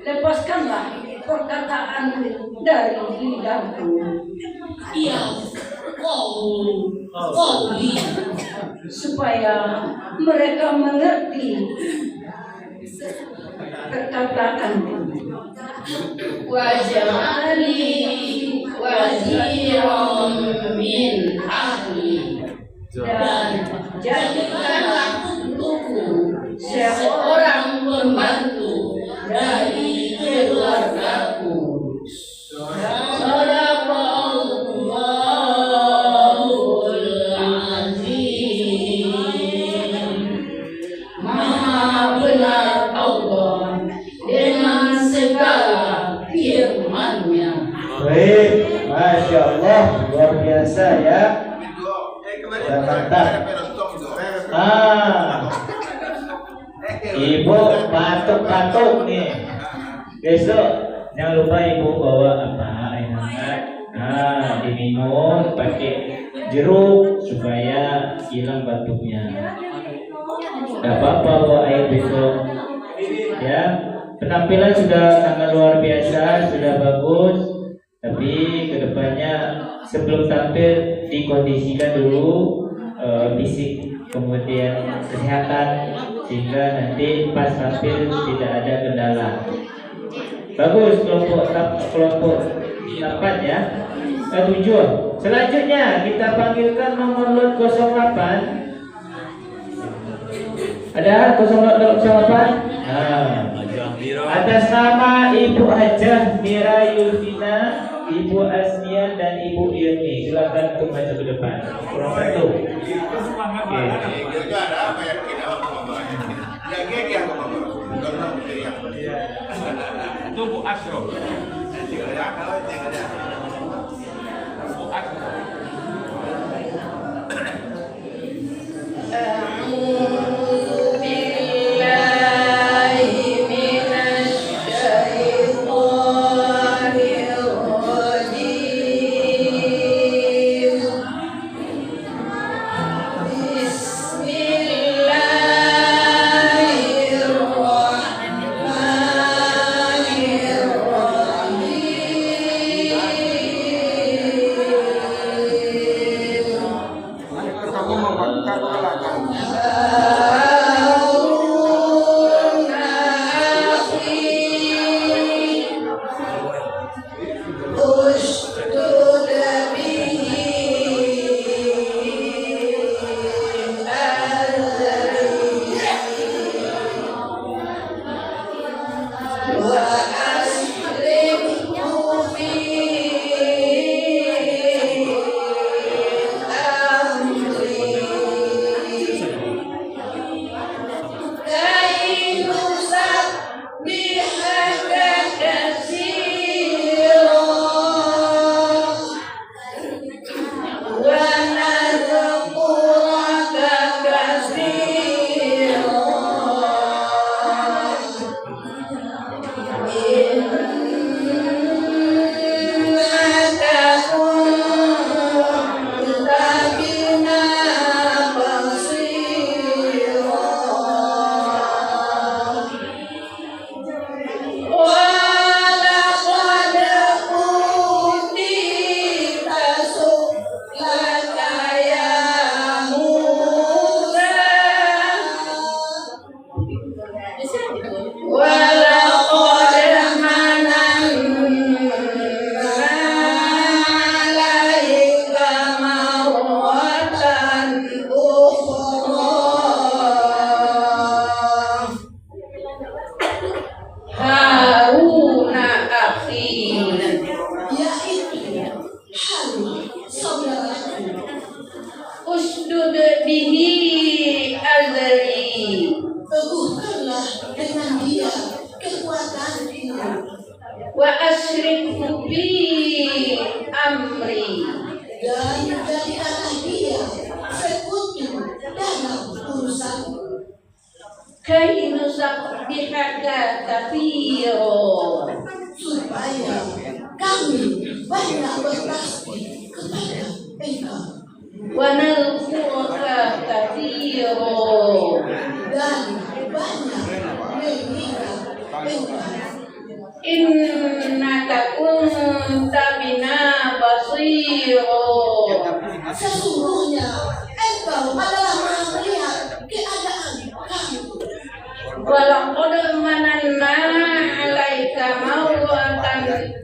lepaskanlah perkataanku dari lidahku. Ya qawli, supaya mereka mengerti perkataanku. Waj'alni waziran min ahli, dan jadikanlah untukku seorang pembantu dari keluargaku. Sadaqallahul azim. Maha benar Allah dengan segala firman-Nya. Baik, Masya Allah, luar biasa ya. Sudah mantap. Ibu batuk-batuk nih. Besok jangan lupa ibu bawa apa air hangat. Diminum pakai jeruk supaya hilang batuknya. Gak apa-apa bawa air besok. Ya, penampilan sudah sangat luar biasa, sudah bagus. Tapi kedepannya sebelum tampil dikondisikan dulu fisik, kemudian kesehatan, sehingga nanti pas tampil tidak ada kendala. Bagus kelompok 8 ya. 7. Selanjutnya kita panggilkan nomor lot 08. Ada 08? Atas nama Ibu Hajah Mira Yulvina, Ibu Asmian dan Ibu Yuni, silakan untuk maju ke depan. Kurang satu. Itu Bu Asro. كي نسبحك كثيرا supaya kami banyak bertasbih kepada Engkau ونذكرك كثيرا dan banyak mengingat Engkau. إنك كنت بنا بصيرا Sesungguhnya Engkau adalah Maha melihat keadaan kami. ولقد مننا عليك مرة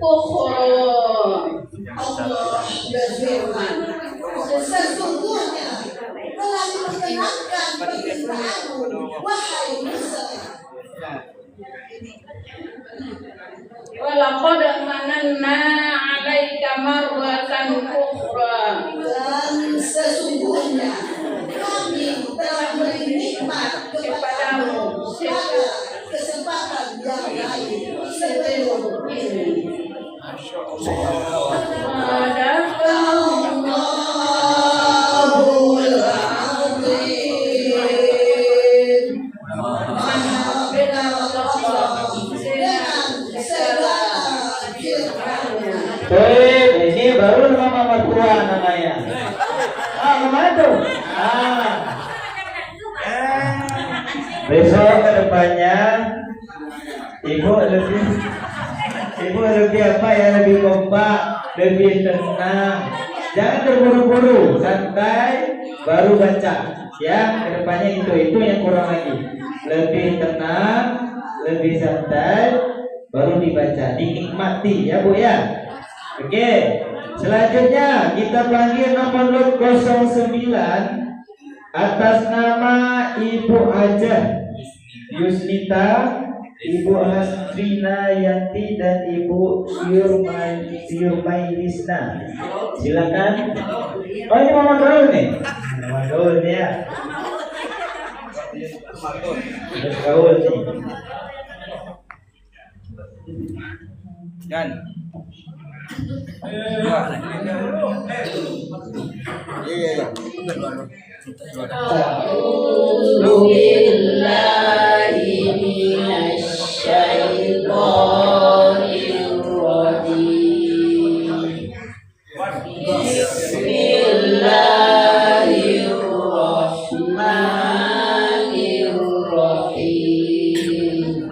أخرى Allah berfirman, sesungguhnya telah diperkenankan permintaanmu, wahai Musa. ولقد مننا عليك مرة أخرى Dan sesungguhnya kami telah beri nikmat kepadamu pada kesempatan yang lain sebelum ini. Allahul Azim. Maha benar Allah dengan segala firman-Nya. Ini baru mama mertua namanya. Kemana tuh? Besok ke depannya ibu lebih apa ya, lebih kompak, lebih tenang. Jangan terburu-buru, santai, baru baca. Ya, ke depannya itu yang kurang lagi. Lebih tenang, lebih santai, baru dibaca, dinikmati ya Bu ya. Oke, selanjutnya kita panggil nomor 09 atas nama Ibu Hajah Yusnita, Ibu Hasrina Yanti dan Ibu Syurmailisna. Silakan. Oh ini Mama Daul nih. Mama Daul ya. Daul nih. Dan A'udzu billahi minasy syaithanir rajim. Bismillahirrahmanirrahim.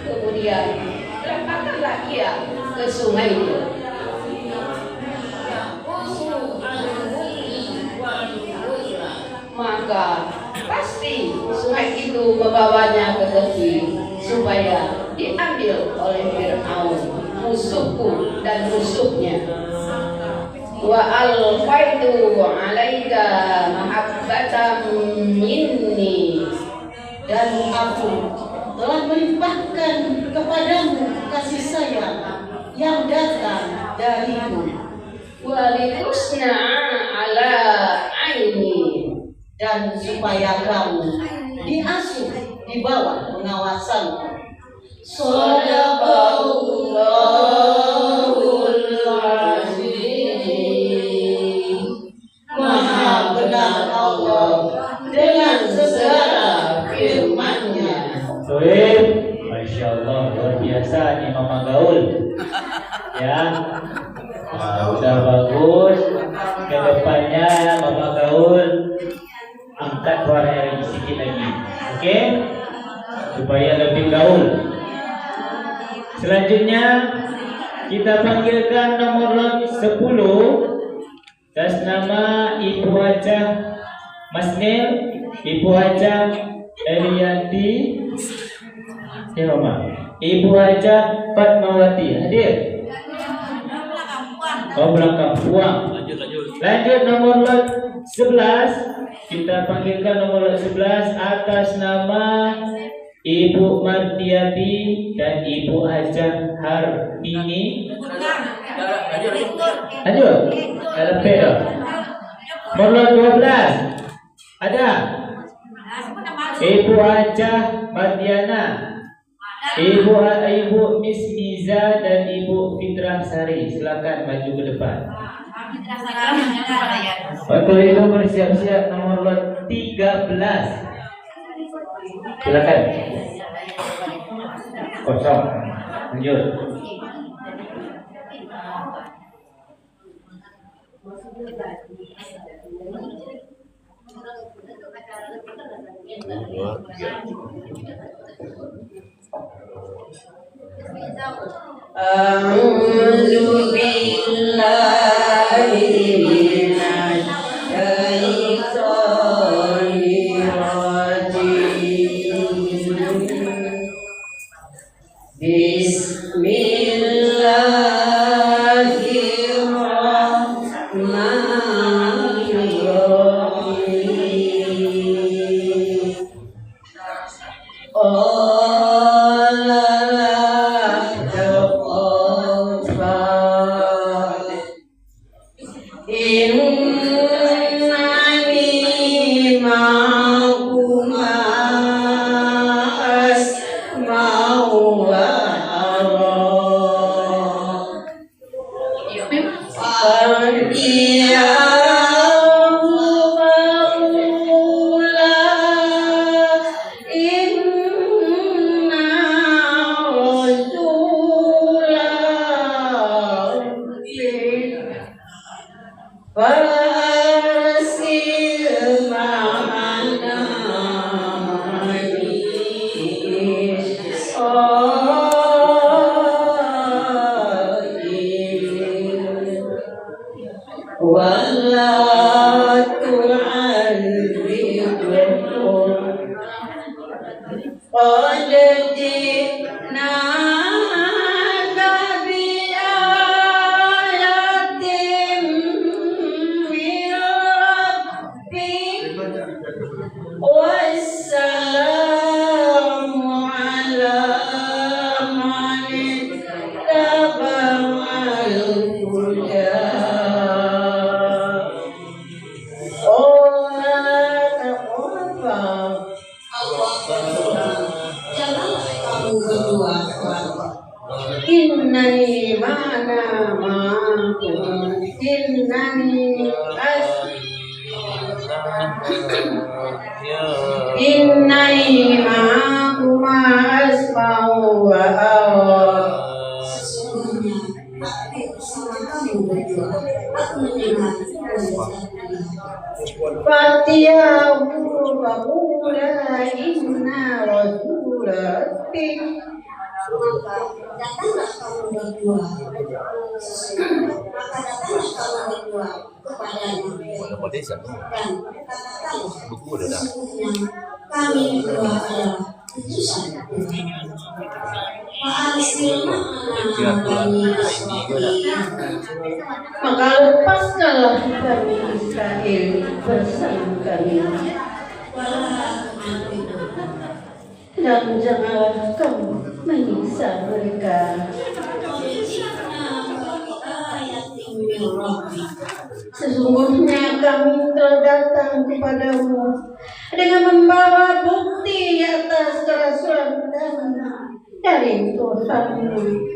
Kemudian lemparkanlah ia ke sungai itu. Maka pasti sungai itu membawanya ke tepi supaya diambil oleh Fir'aun, musuhku dan musuhnya. wa alfaitu alaika mahabbatan minni, dan aku telah melimpahkan kepadamu kasih sayang yang datang dariku, walitusna ala aini, dan supaya kamu diasuh di bawah pengawasanku. Shadaqallahul azim. Maha benar Allah dengan segala firman-Nya. Soeb, Masya Allah, luar biasa nih Mama Gaul. Ya, nah, udah bagus. Kedepannya Mama Gaul angkat suaranya lagi sedikit lagi, oke? Supaya lebih gaul. Selanjutnya kita panggilkan nomor lot 10 atas nama Ibu Hajah Masnil, Ibu Hajah Elianti Roma, Ibu Hajah Fatmawati hadir. Oh, belakang puang. Lanjut nomor lot 11. Kita panggilkan nomor lot 11 atas nama Ibu Martiati dan Ibu Hajah Hartini. Lanjut. Dalam pedo. Nomor lot 12. Ada Ibu Hajah Mardiana, Ibu Miss Miza dan Ibu Fitrah Sari. Silakan maju ke depan. Waktu itu bersiap-siap nomor lot 13. Silakan. Kosong. Lanjut. A'udzu billahi minasy syaithanir rajim. Kami berdua adalah utusan. Maka lepaskanlah Bani Israel bersama kami, dan janganlah kamu menyiksa mereka. Sesungguhnya kami telah datang kepadamu dengan membawa bukti atas kerasulan dari Tuhanmu.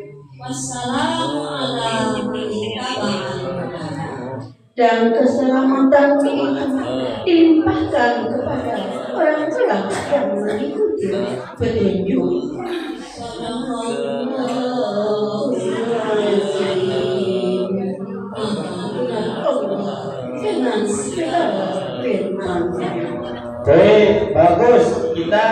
Dan keselamatanmu itu dilimpahkan kepada orang-orang yang mengikuti petunjuk. Dengan segala firman-Nya. Baik, bagus. Kita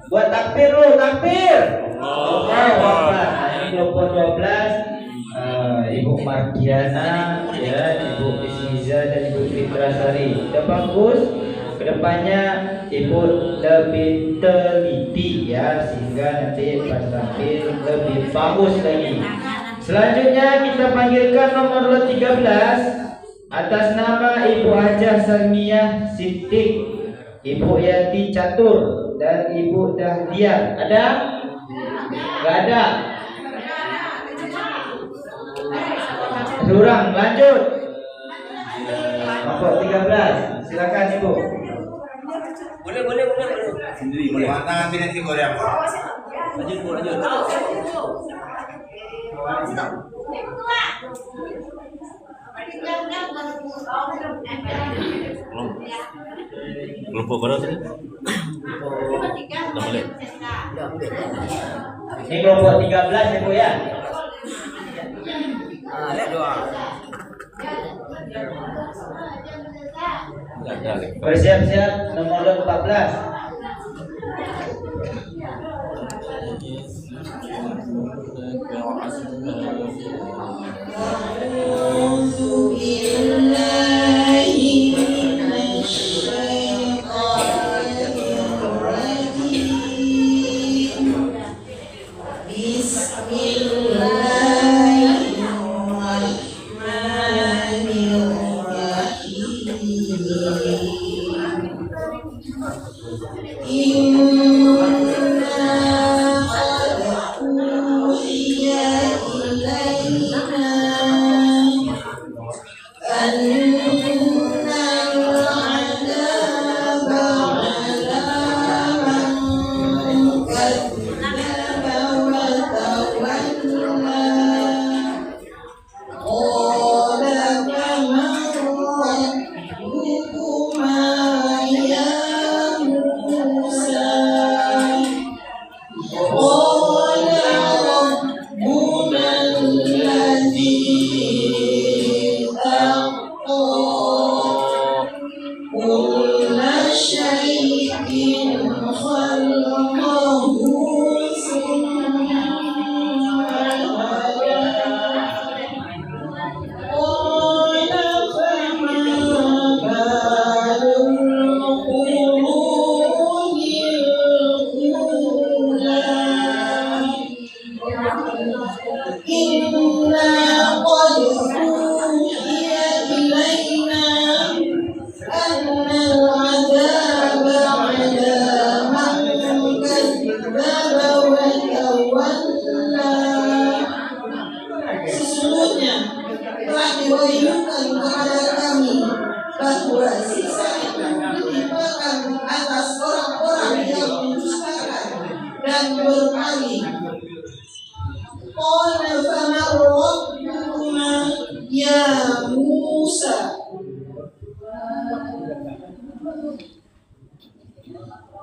buat takbir dulu, takbir. Ini kelompok 12, Ibu Mardiana, ya, Ibu Ismiza dan Ibu Fitrasari. Sudah bagus. Kedepannya Ibu lebih teliti ya, sehingga nanti pas takbir lebih bagus lagi. Selanjutnya kita panggilkan nomor 13 atas nama Ibu Hajah Salmiyah Siddiq, Ibu Yati Catur, dan Ibu Dahlia. Ada? Gak ada. Kurang, lanjut. Nomor 13, silakan Ibu. Boleh. Sendiri boleh. Mana ambil nanti Korea? Lanjut. Kelompok berapa tadi? Boleh. Ini kelompok 13 ya Bu ya. Lihat doa. Bersiap-siap nomor 14.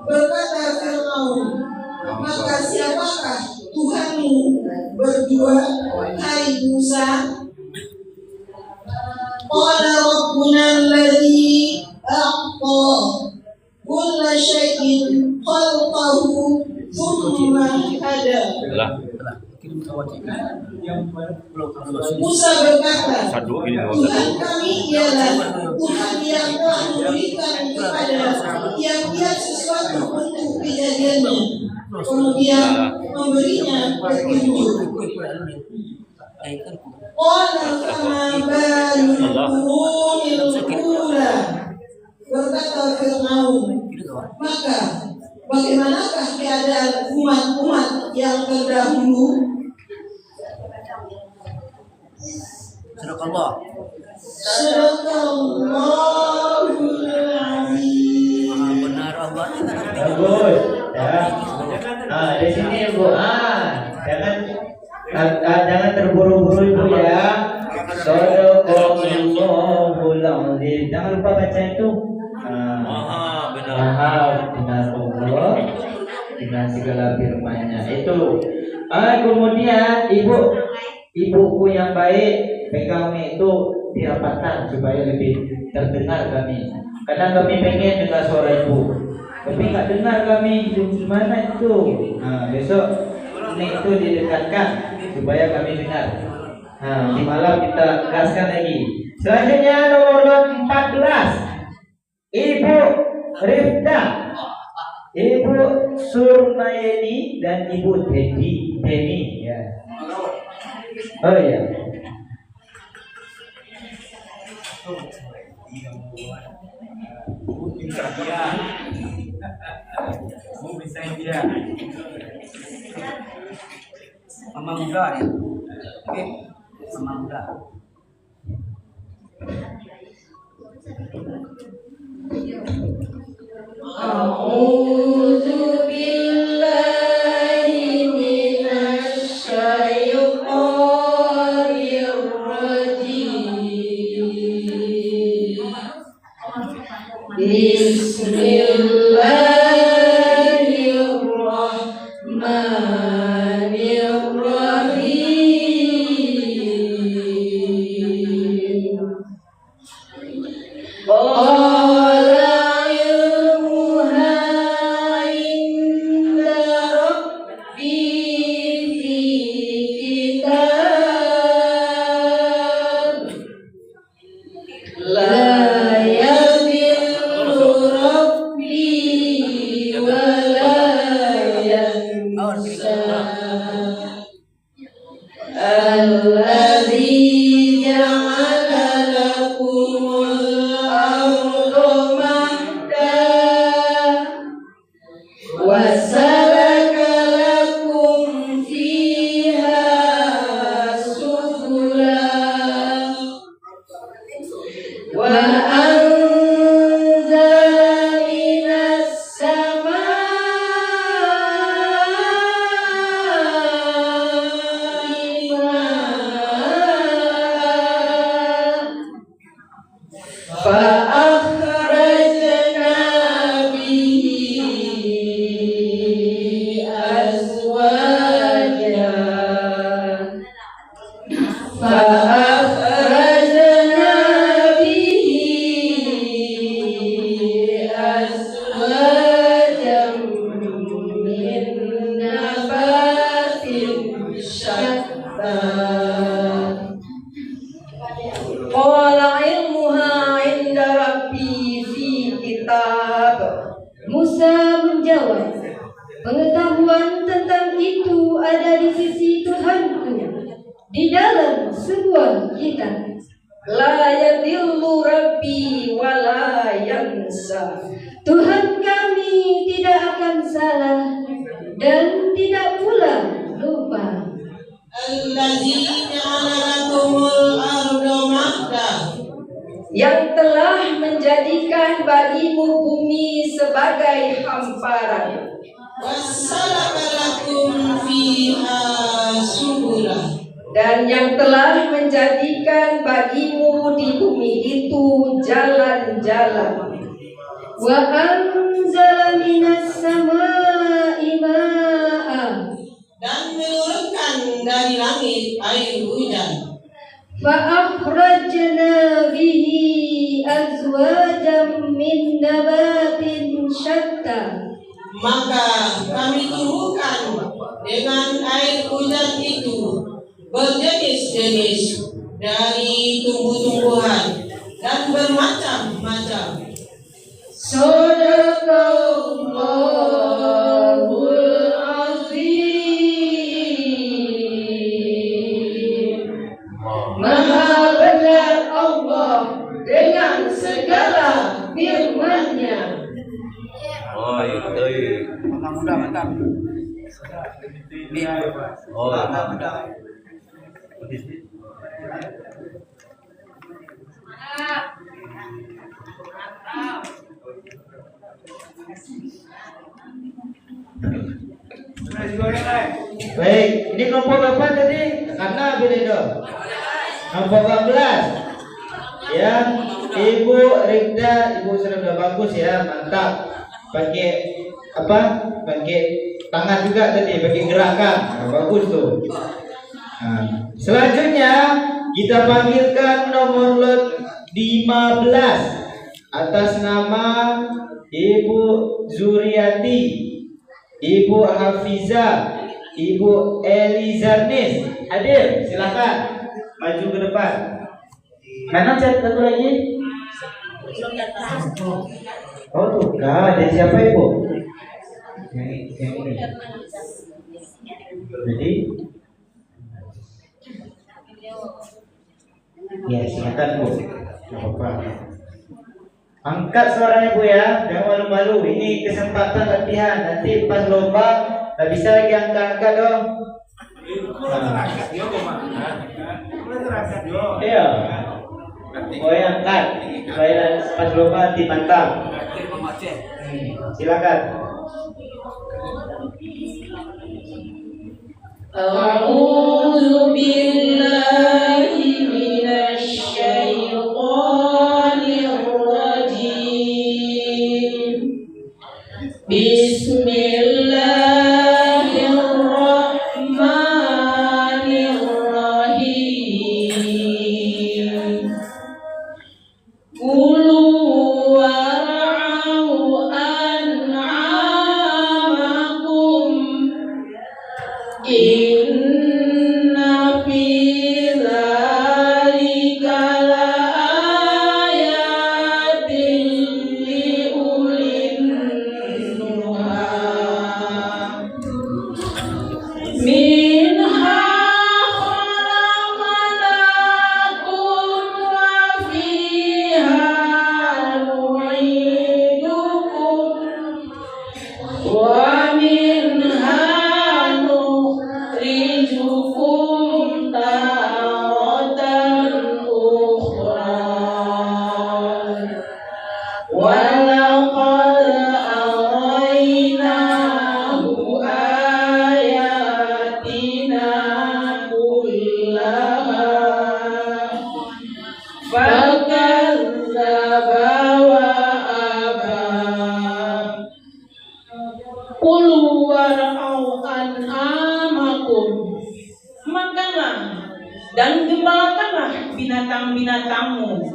Berkata Fir'aun, maka siapakah Tuhanmu berdua, hai Musa? Qala Rabbuna alladhi a'ta kulla syai'in khalqahu thumma hada. Musa berkata, Tuhan kami ialah Tuhan yang telah memberikan kepada tiap-tiap sesuatu untuk kejadiannya, kemudian memberinya petunjuk. Qala fama balul qurunil ula. Berkata Fir'aun, maka bagaimanakah keadaan umat-umat yang terdahulu? Sadaqallah. Sadaqallahul azim. Benar Allah. Bagus. Ya. Di sini Ibu. Jangan terburu-buru Ibu ya. Sadaqallahul azim. Jangan lupa baca itu. Maha benar Allah dengan segala firman-Nya itu. Kemudian ibuku yang baik, pegang itu dirapatkan supaya lebih terdengar kami. Kadang kami pengen dengar suara ibu, tapi nggak dengar kami di mana itu. Besok ini itu didekatkan supaya kami dengar. Di malam kita gaskan lagi. Selanjutnya nomor 14, Ibu Rifda, Ibu Surmayeni dan Ibu Deni ya. Oh iya. Bisa dia. Mama muda ya. Oke. Mama muda. A'udzu billahi minasy syaithanir rajim. Bismillahirrahmanirrahim. Qala ilmuha inda rabbi fi kitab la yadillu rabbi wa la yansa alladzi ja'ala lakumul arda mahda wa salaka lakum fiha subula wa anzala minas samaa'i ma'an فأخرجنا به أزواجا فأخرجنا به أزواجا من نبات شتى قال علمها عند ربي في kitab. Musa menjawab, pengetahuan tentang itu ada di sisi Tuhanku di dalam sebuah kitab. La yadillu rabbi wa la yansa. Tuhan kami tidak akan salah dan tidak pula lupa. Allazi ja'ala lakumul arda mahda. Yang telah menjadikan bagimu bumi sebagai hamparan. Wassalaka lakum fiha subula. Dan yang telah menjadikan bagimu di bumi itu jalan-jalan. Wa anzala minas samaa'i ma'a. Dan menurunkan dari langit air hujan. Fa'akhrajna bihi azwajan min nabatin syatta. Maka kami tumbuhkan dengan air hujan itu berjenis-jenis dari tumbuh-tumbuhan dan bermacam-macam. Sadaqallahul azim. dengan segala firman-Nya. Oh, itu. Mantap. Oh, mantap. Baik, ini kelompok berapa tadi? Karena beda. Kelompok 14. Yang Ibu Rikda, Ibu sudah bagus ya, mantap. Pakai apa? Pakai tangan juga tadi, pakai gerakan. Nah, bagus tuh. Nah, selanjutnya kita panggilkan nomor lot 15 atas nama Ibu Zuriati, Ibu Hafiza, Ibu Elizarnis. Hadir, silakan maju ke depan. Mana cat satu lagi? Oh tuh, dari siapa Ibu? Yang ini. Jadi, ya silakan Bu. Apa? Angkat suaranya Bu ya, jangan malu-malu. Ini kesempatan latihan. Nanti pas lomba nggak bisa lagi angkat-angkat dong. Iya. Oh yang angkat, supaya pas lomba nanti mantap. Silakan. A'udzu billahi minasy syaithanir rajim. Bismillahirrahmanirrahim. Kulu war'au an'amakum. Inna fi dzalika laayatin liulin nuha. Minha khalaqnakum wa fiha nu'idukum wa minha nukhrijukum taratan ukhra. Walaqad araynahu ayatina kullaha fakadzdzaba wa aba. Qul war'au an'amakum, makanlah dan gembalakanlah binatang-binatangmu.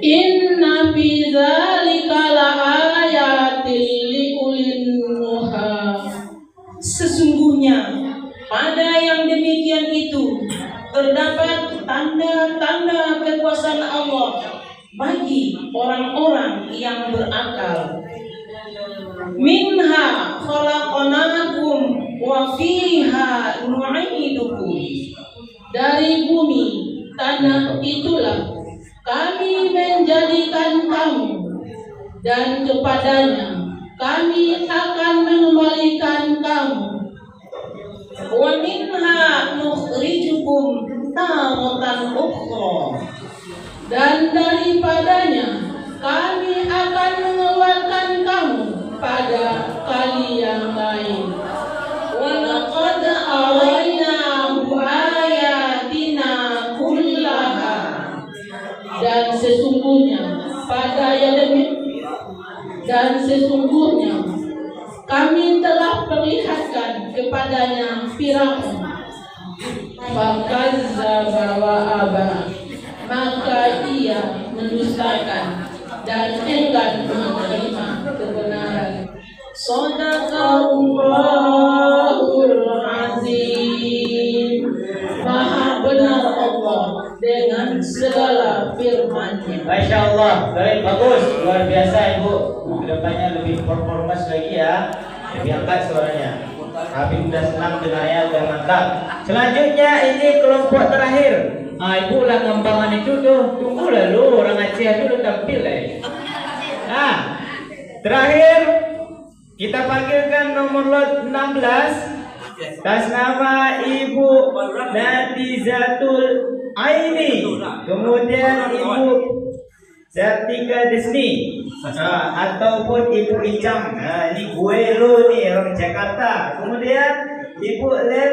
Inna fi dzalika laayatin liulin nuha. Sesungguhnya pada yang demikian itu terdapat tanda-tanda kekuasaan Allah bagi orang-orang yang berakal. Minha khalaqnakum wa fiha nu'idukum. Dari bumi tanah itulah kami menjadikan kamu, dan kepadanya kami akan mengembalikan kamu. Wa minha nukhrijukum taratan ukhra. Dan daripadanya kami akan mengeluarkan kamu pada kali yang lain. Walaqad araynahu ayatina kullaha. Dan sesungguhnya kami telah perlihatkan kepadanya Firaun. Fakadzdzaba wa aba, maka ia mendustakan dan enggan menerima kebenaran. Shadaqallahul azim. Maha benar Allah dengan segala firman-Nya. Masya Allah, baik, bagus, luar biasa Ibu. Kedepannya lebih performas lagi ya, lebih angkat suaranya. Habib udah senang dengarnya, udah mantap. Selanjutnya ini kelompok terakhir. Ibu lah ngembangan itu tuh, tunggu lalu orang Aceh dulu tampil Nah, terakhir kita panggilkan nomor lot 16 atas nama Ibu Natizatul Aini, kemudian Ibu Sartika Desni, ataupun Ibu Icam. Ini gue lo nih orang Jakarta. Kemudian Ibu Len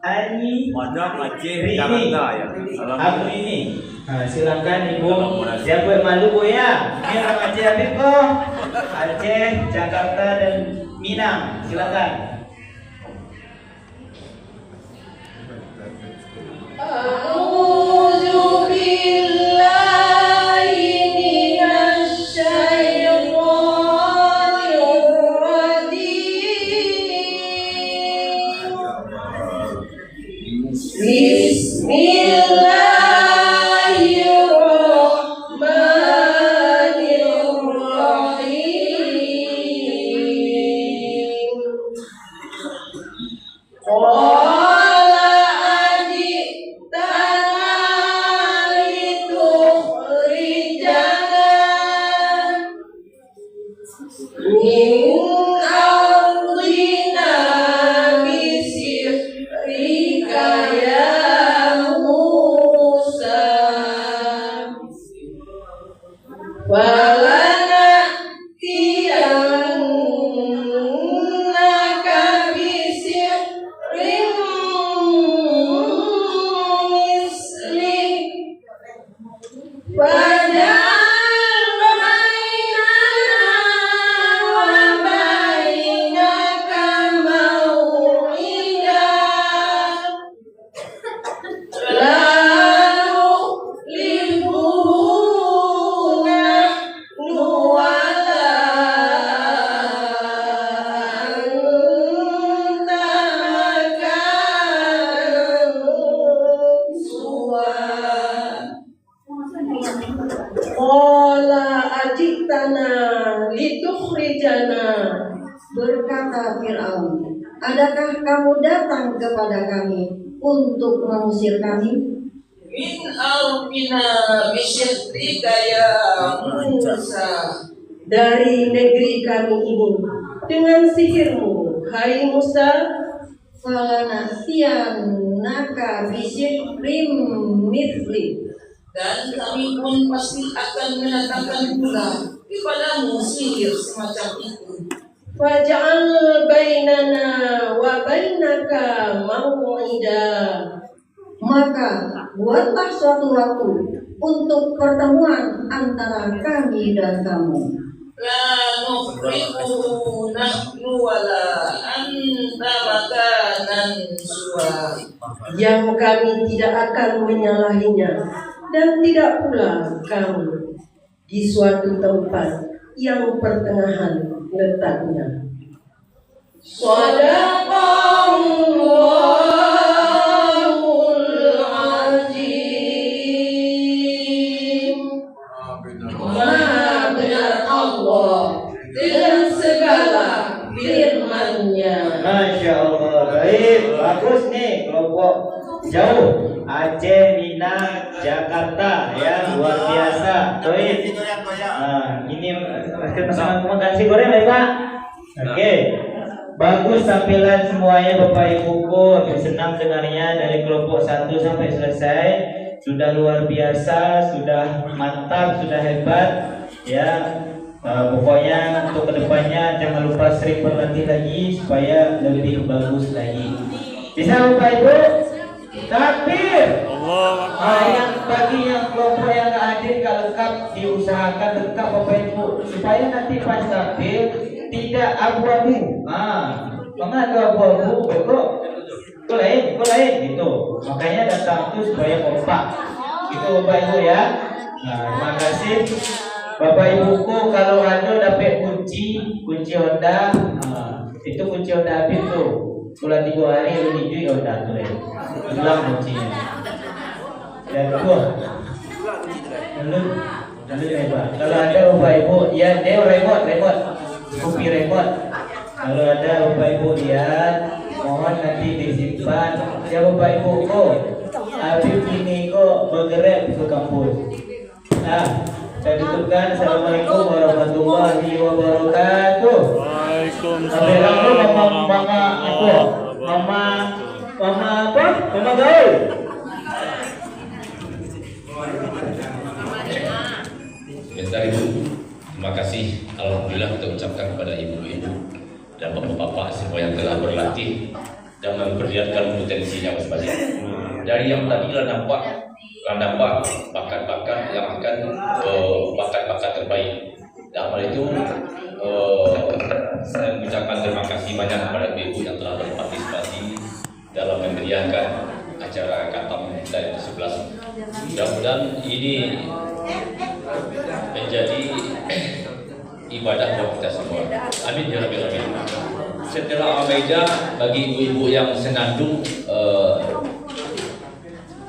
Ani Aceh Jakarta ya. Aku ini. Silakan Ibu. Siapa yang malu Bu ya? Ini orang Aceh Habib kok. Aceh, Jakarta dan Minang. Silakan. A'udzu billahi minasy syaithanir rajim. Bismillahirrahmanirrahim. Berkata Fir'aun, adakah kamu datang kepada kami untuk mengusir kami? Min ardina bisyirrika ya Musa. Dari negeri kami ini dengan sihirmu, hai Musa. Falanasiyannaka bisyirrim mithli. Dan kami pun pasti akan mendatangkan pula kepadamu sihir semacam itu. Faj'al bainana wa bainaka mau'ida. Maka buatlah suatu waktu untuk pertemuan antara kami dan kamu. La nufriqu nahnu wala anta makanan suwa. Yang kami tidak akan menyalahinya dan tidak pula kamu di suatu tempat yang pertengahan letaknya. Shadaqallahul azim. Maha benar Allah dengan segala firman-Nya. Masya Allah, baik, bagus nih kelompok jauh Aceh, Minang, Jakarta ya, luar biasa. Baik. Nah, ini terima kasih goreng ya Pak. Oke. Bagus tampilan semuanya Bapak Ibuku, senang dengarnya dari kelompok 1 sampai selesai. Sudah luar biasa, sudah mantap, sudah hebat ya. Pokoknya untuk kedepannya jangan lupa sering berlatih lagi supaya lebih bagus lagi. Bisa Bapak Ibu? Takbir. Yang bagi yang kelompok yang hadir gak lengkap diusahakan lengkap Bapak Ibu supaya nanti pas takbir tidak abu-abu. Mana ada abu-abu betul? Itu lain gitu. Makanya datang itu supaya kompak. Itu Bapak Ibu ya. Nah, terima kasih. Bapak Ibuku kalau anu dapat kunci Honda, itu kunci Honda habis tuh. Pulang 3 hari lu hijau ya udah tuh hilang kuncinya. Dan gua lalu hebat. Kalau ada Bapak Ibu, ya dia remote, kopi remote. Kalau ada Bapak Ibu lihat, mohon nanti disimpan. Ya Bapak Ibu kok, habis ini kok bergerak ke kampus. Nah, Saya tutupkan. Assalamualaikum warahmatullahi wabarakatuh. Waalaikumsalam. Mama apa? Mama gaul. Sebentar Ibu. Terima kasih. Alhamdulillah kita ucapkan kepada ibu-ibu dan bapak-bapak semua yang telah berlatih dan memperlihatkan potensinya masing-masing. Dari yang tadi lah nampak bakat-bakat yang akan bakat-bakat terbaik. Dalam hal itu saya mengucapkan terima kasih banyak kepada ibu yang telah berpartisipasi dalam memeriahkan acara Katam dari 11. Mudah-mudahan ini menjadi ibadah buat kita semua. Amin ya rabbal alamin. Setelah Al-Maidah, bagi ibu-ibu yang senandung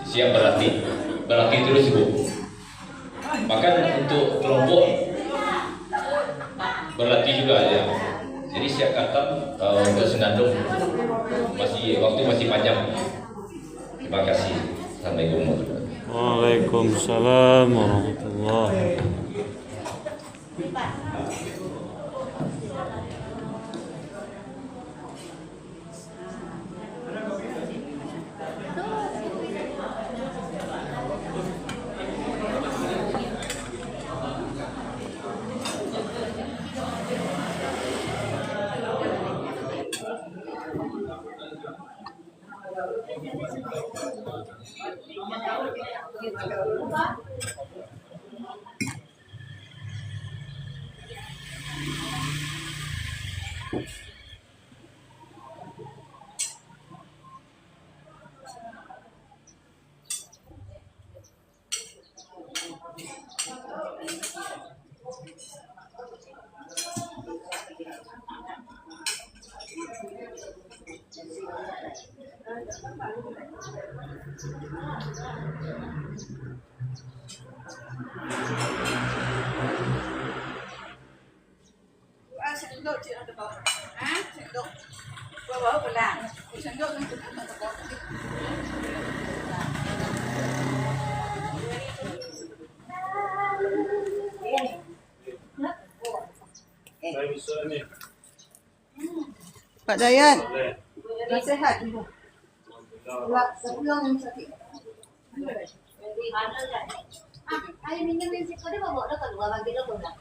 siap berlatih terus Ibu. Bahkan untuk kelompok berlatih juga ya. Jadi siap Katam untuk senandung waktu masih panjang. Terima kasih. Assalamualaikum warahmatullahi wabarakatuh. Waalaikumsalam warahmatullahi wabarakatuh. Sendok cik ada bawa. Sendok. Bawa belang. Sendok yang kita tak bawa. Pak Dayat. Nasihat ibu. Sepulang yang sakit. Ay, minyak minyak ko din bawa dah kalau bagi dah pun dah.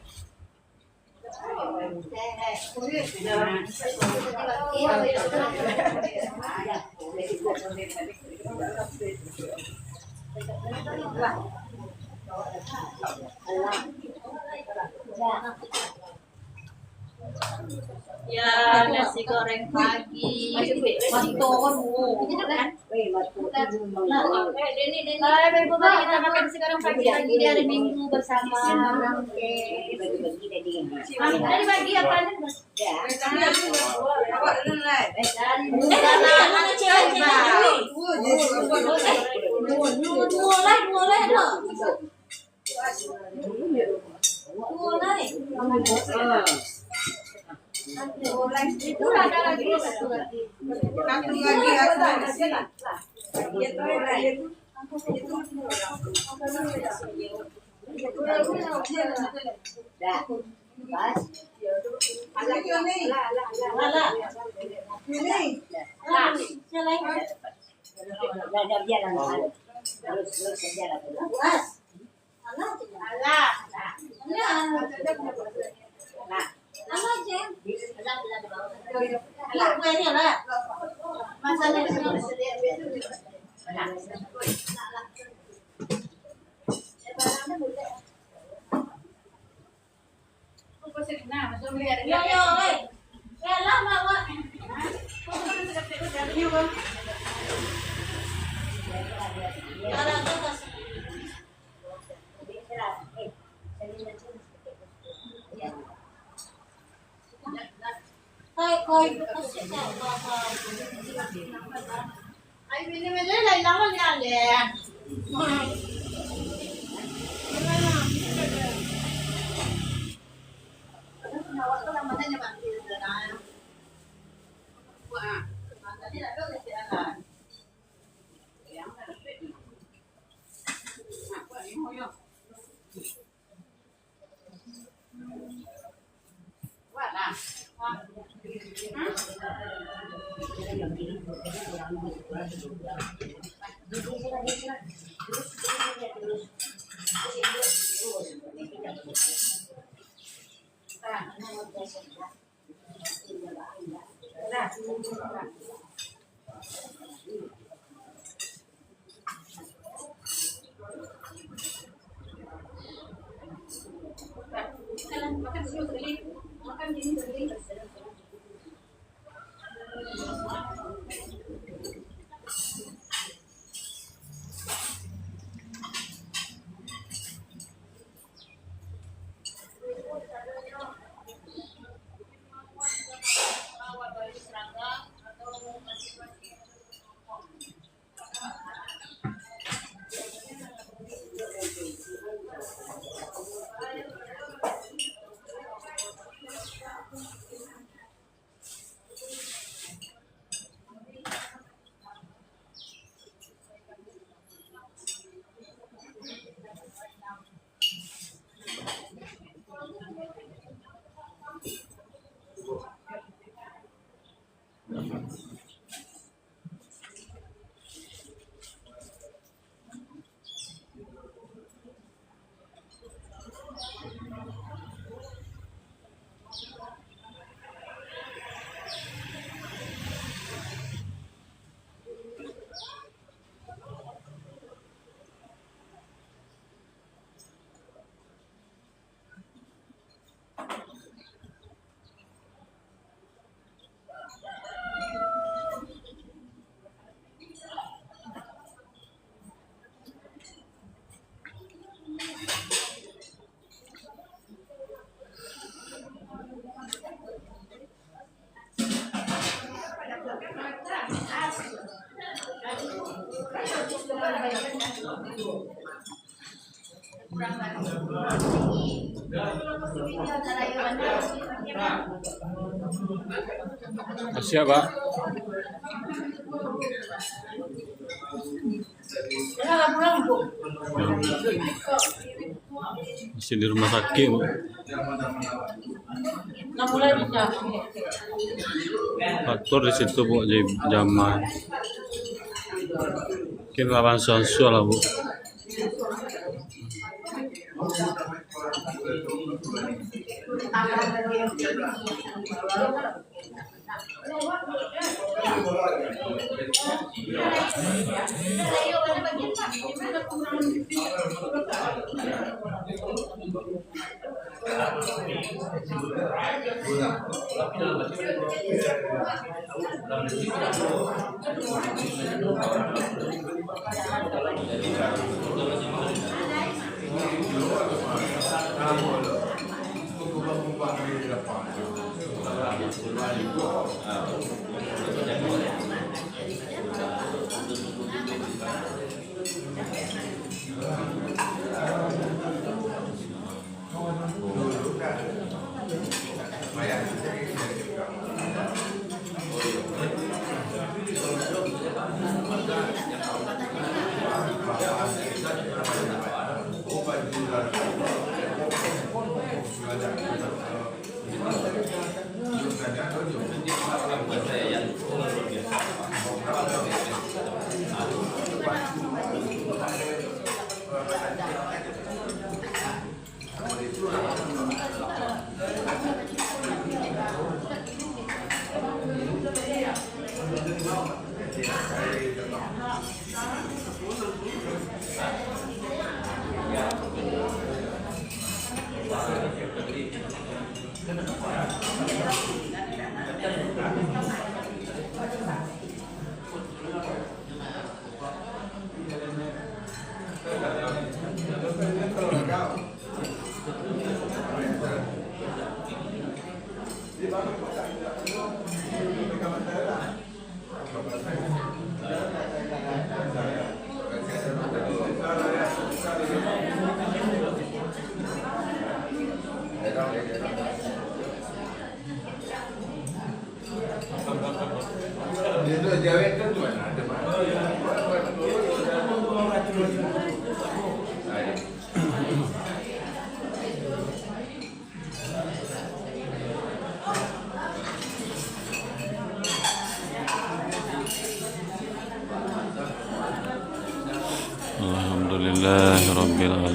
Ya, nasi goreng pagi. Mantor. Itu kan? Deni. Ibu kita makan nasi goreng pagi lagi di hari Minggu bersama. Dari pagi apa nih? Awak dulu lah. Mana cewek? Dua lah dong. Itu ada lagi satu lagi. Ay, binimili lang naman yan eh. Siap, Pak. Masih di rumah sakit, Bu. Faktor di situ, Bu, zaman. Mungkin lawan sonsu lah, Bu.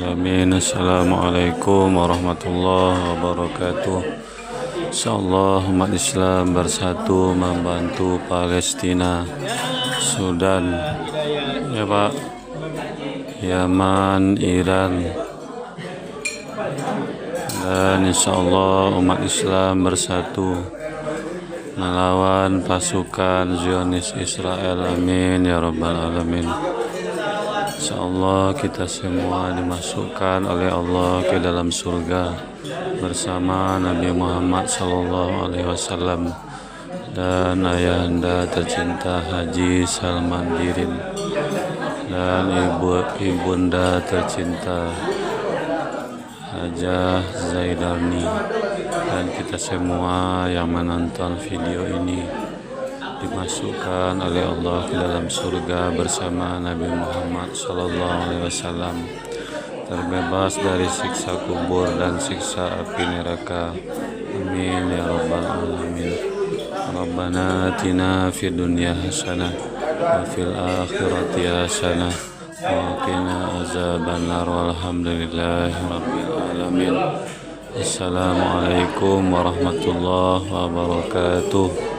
alamin. Assalamualaikum warahmatullahi wabarakatuh. Insyaallah umat Islam bersatu membantu Palestina, Sudan, ya Pak, Yaman, Iran, dan insyaallah umat Islam bersatu melawan pasukan Zionis Israel. Amin ya rabbal alamin. Insyaallah kita semua dimasukkan oleh Allah ke dalam surga bersama Nabi Muhammad SAW dan ayahanda tercinta Haji Salman Dirin dan ibunda tercinta Hajah Zaidarni, dan kita semua yang menonton video ini dimasukkan oleh Allah ke dalam surga bersama Nabi Muhammad SAW, terbebas dari siksa kubur dan siksa api neraka. Amin ya rabbal alamin. Rabbana atina fid dunya hasanah wa fil akhirati hasanah wa qina azabannar walhamdulillahi rabbil alamin. Assalamualaikum warahmatullahi wabarakatuh.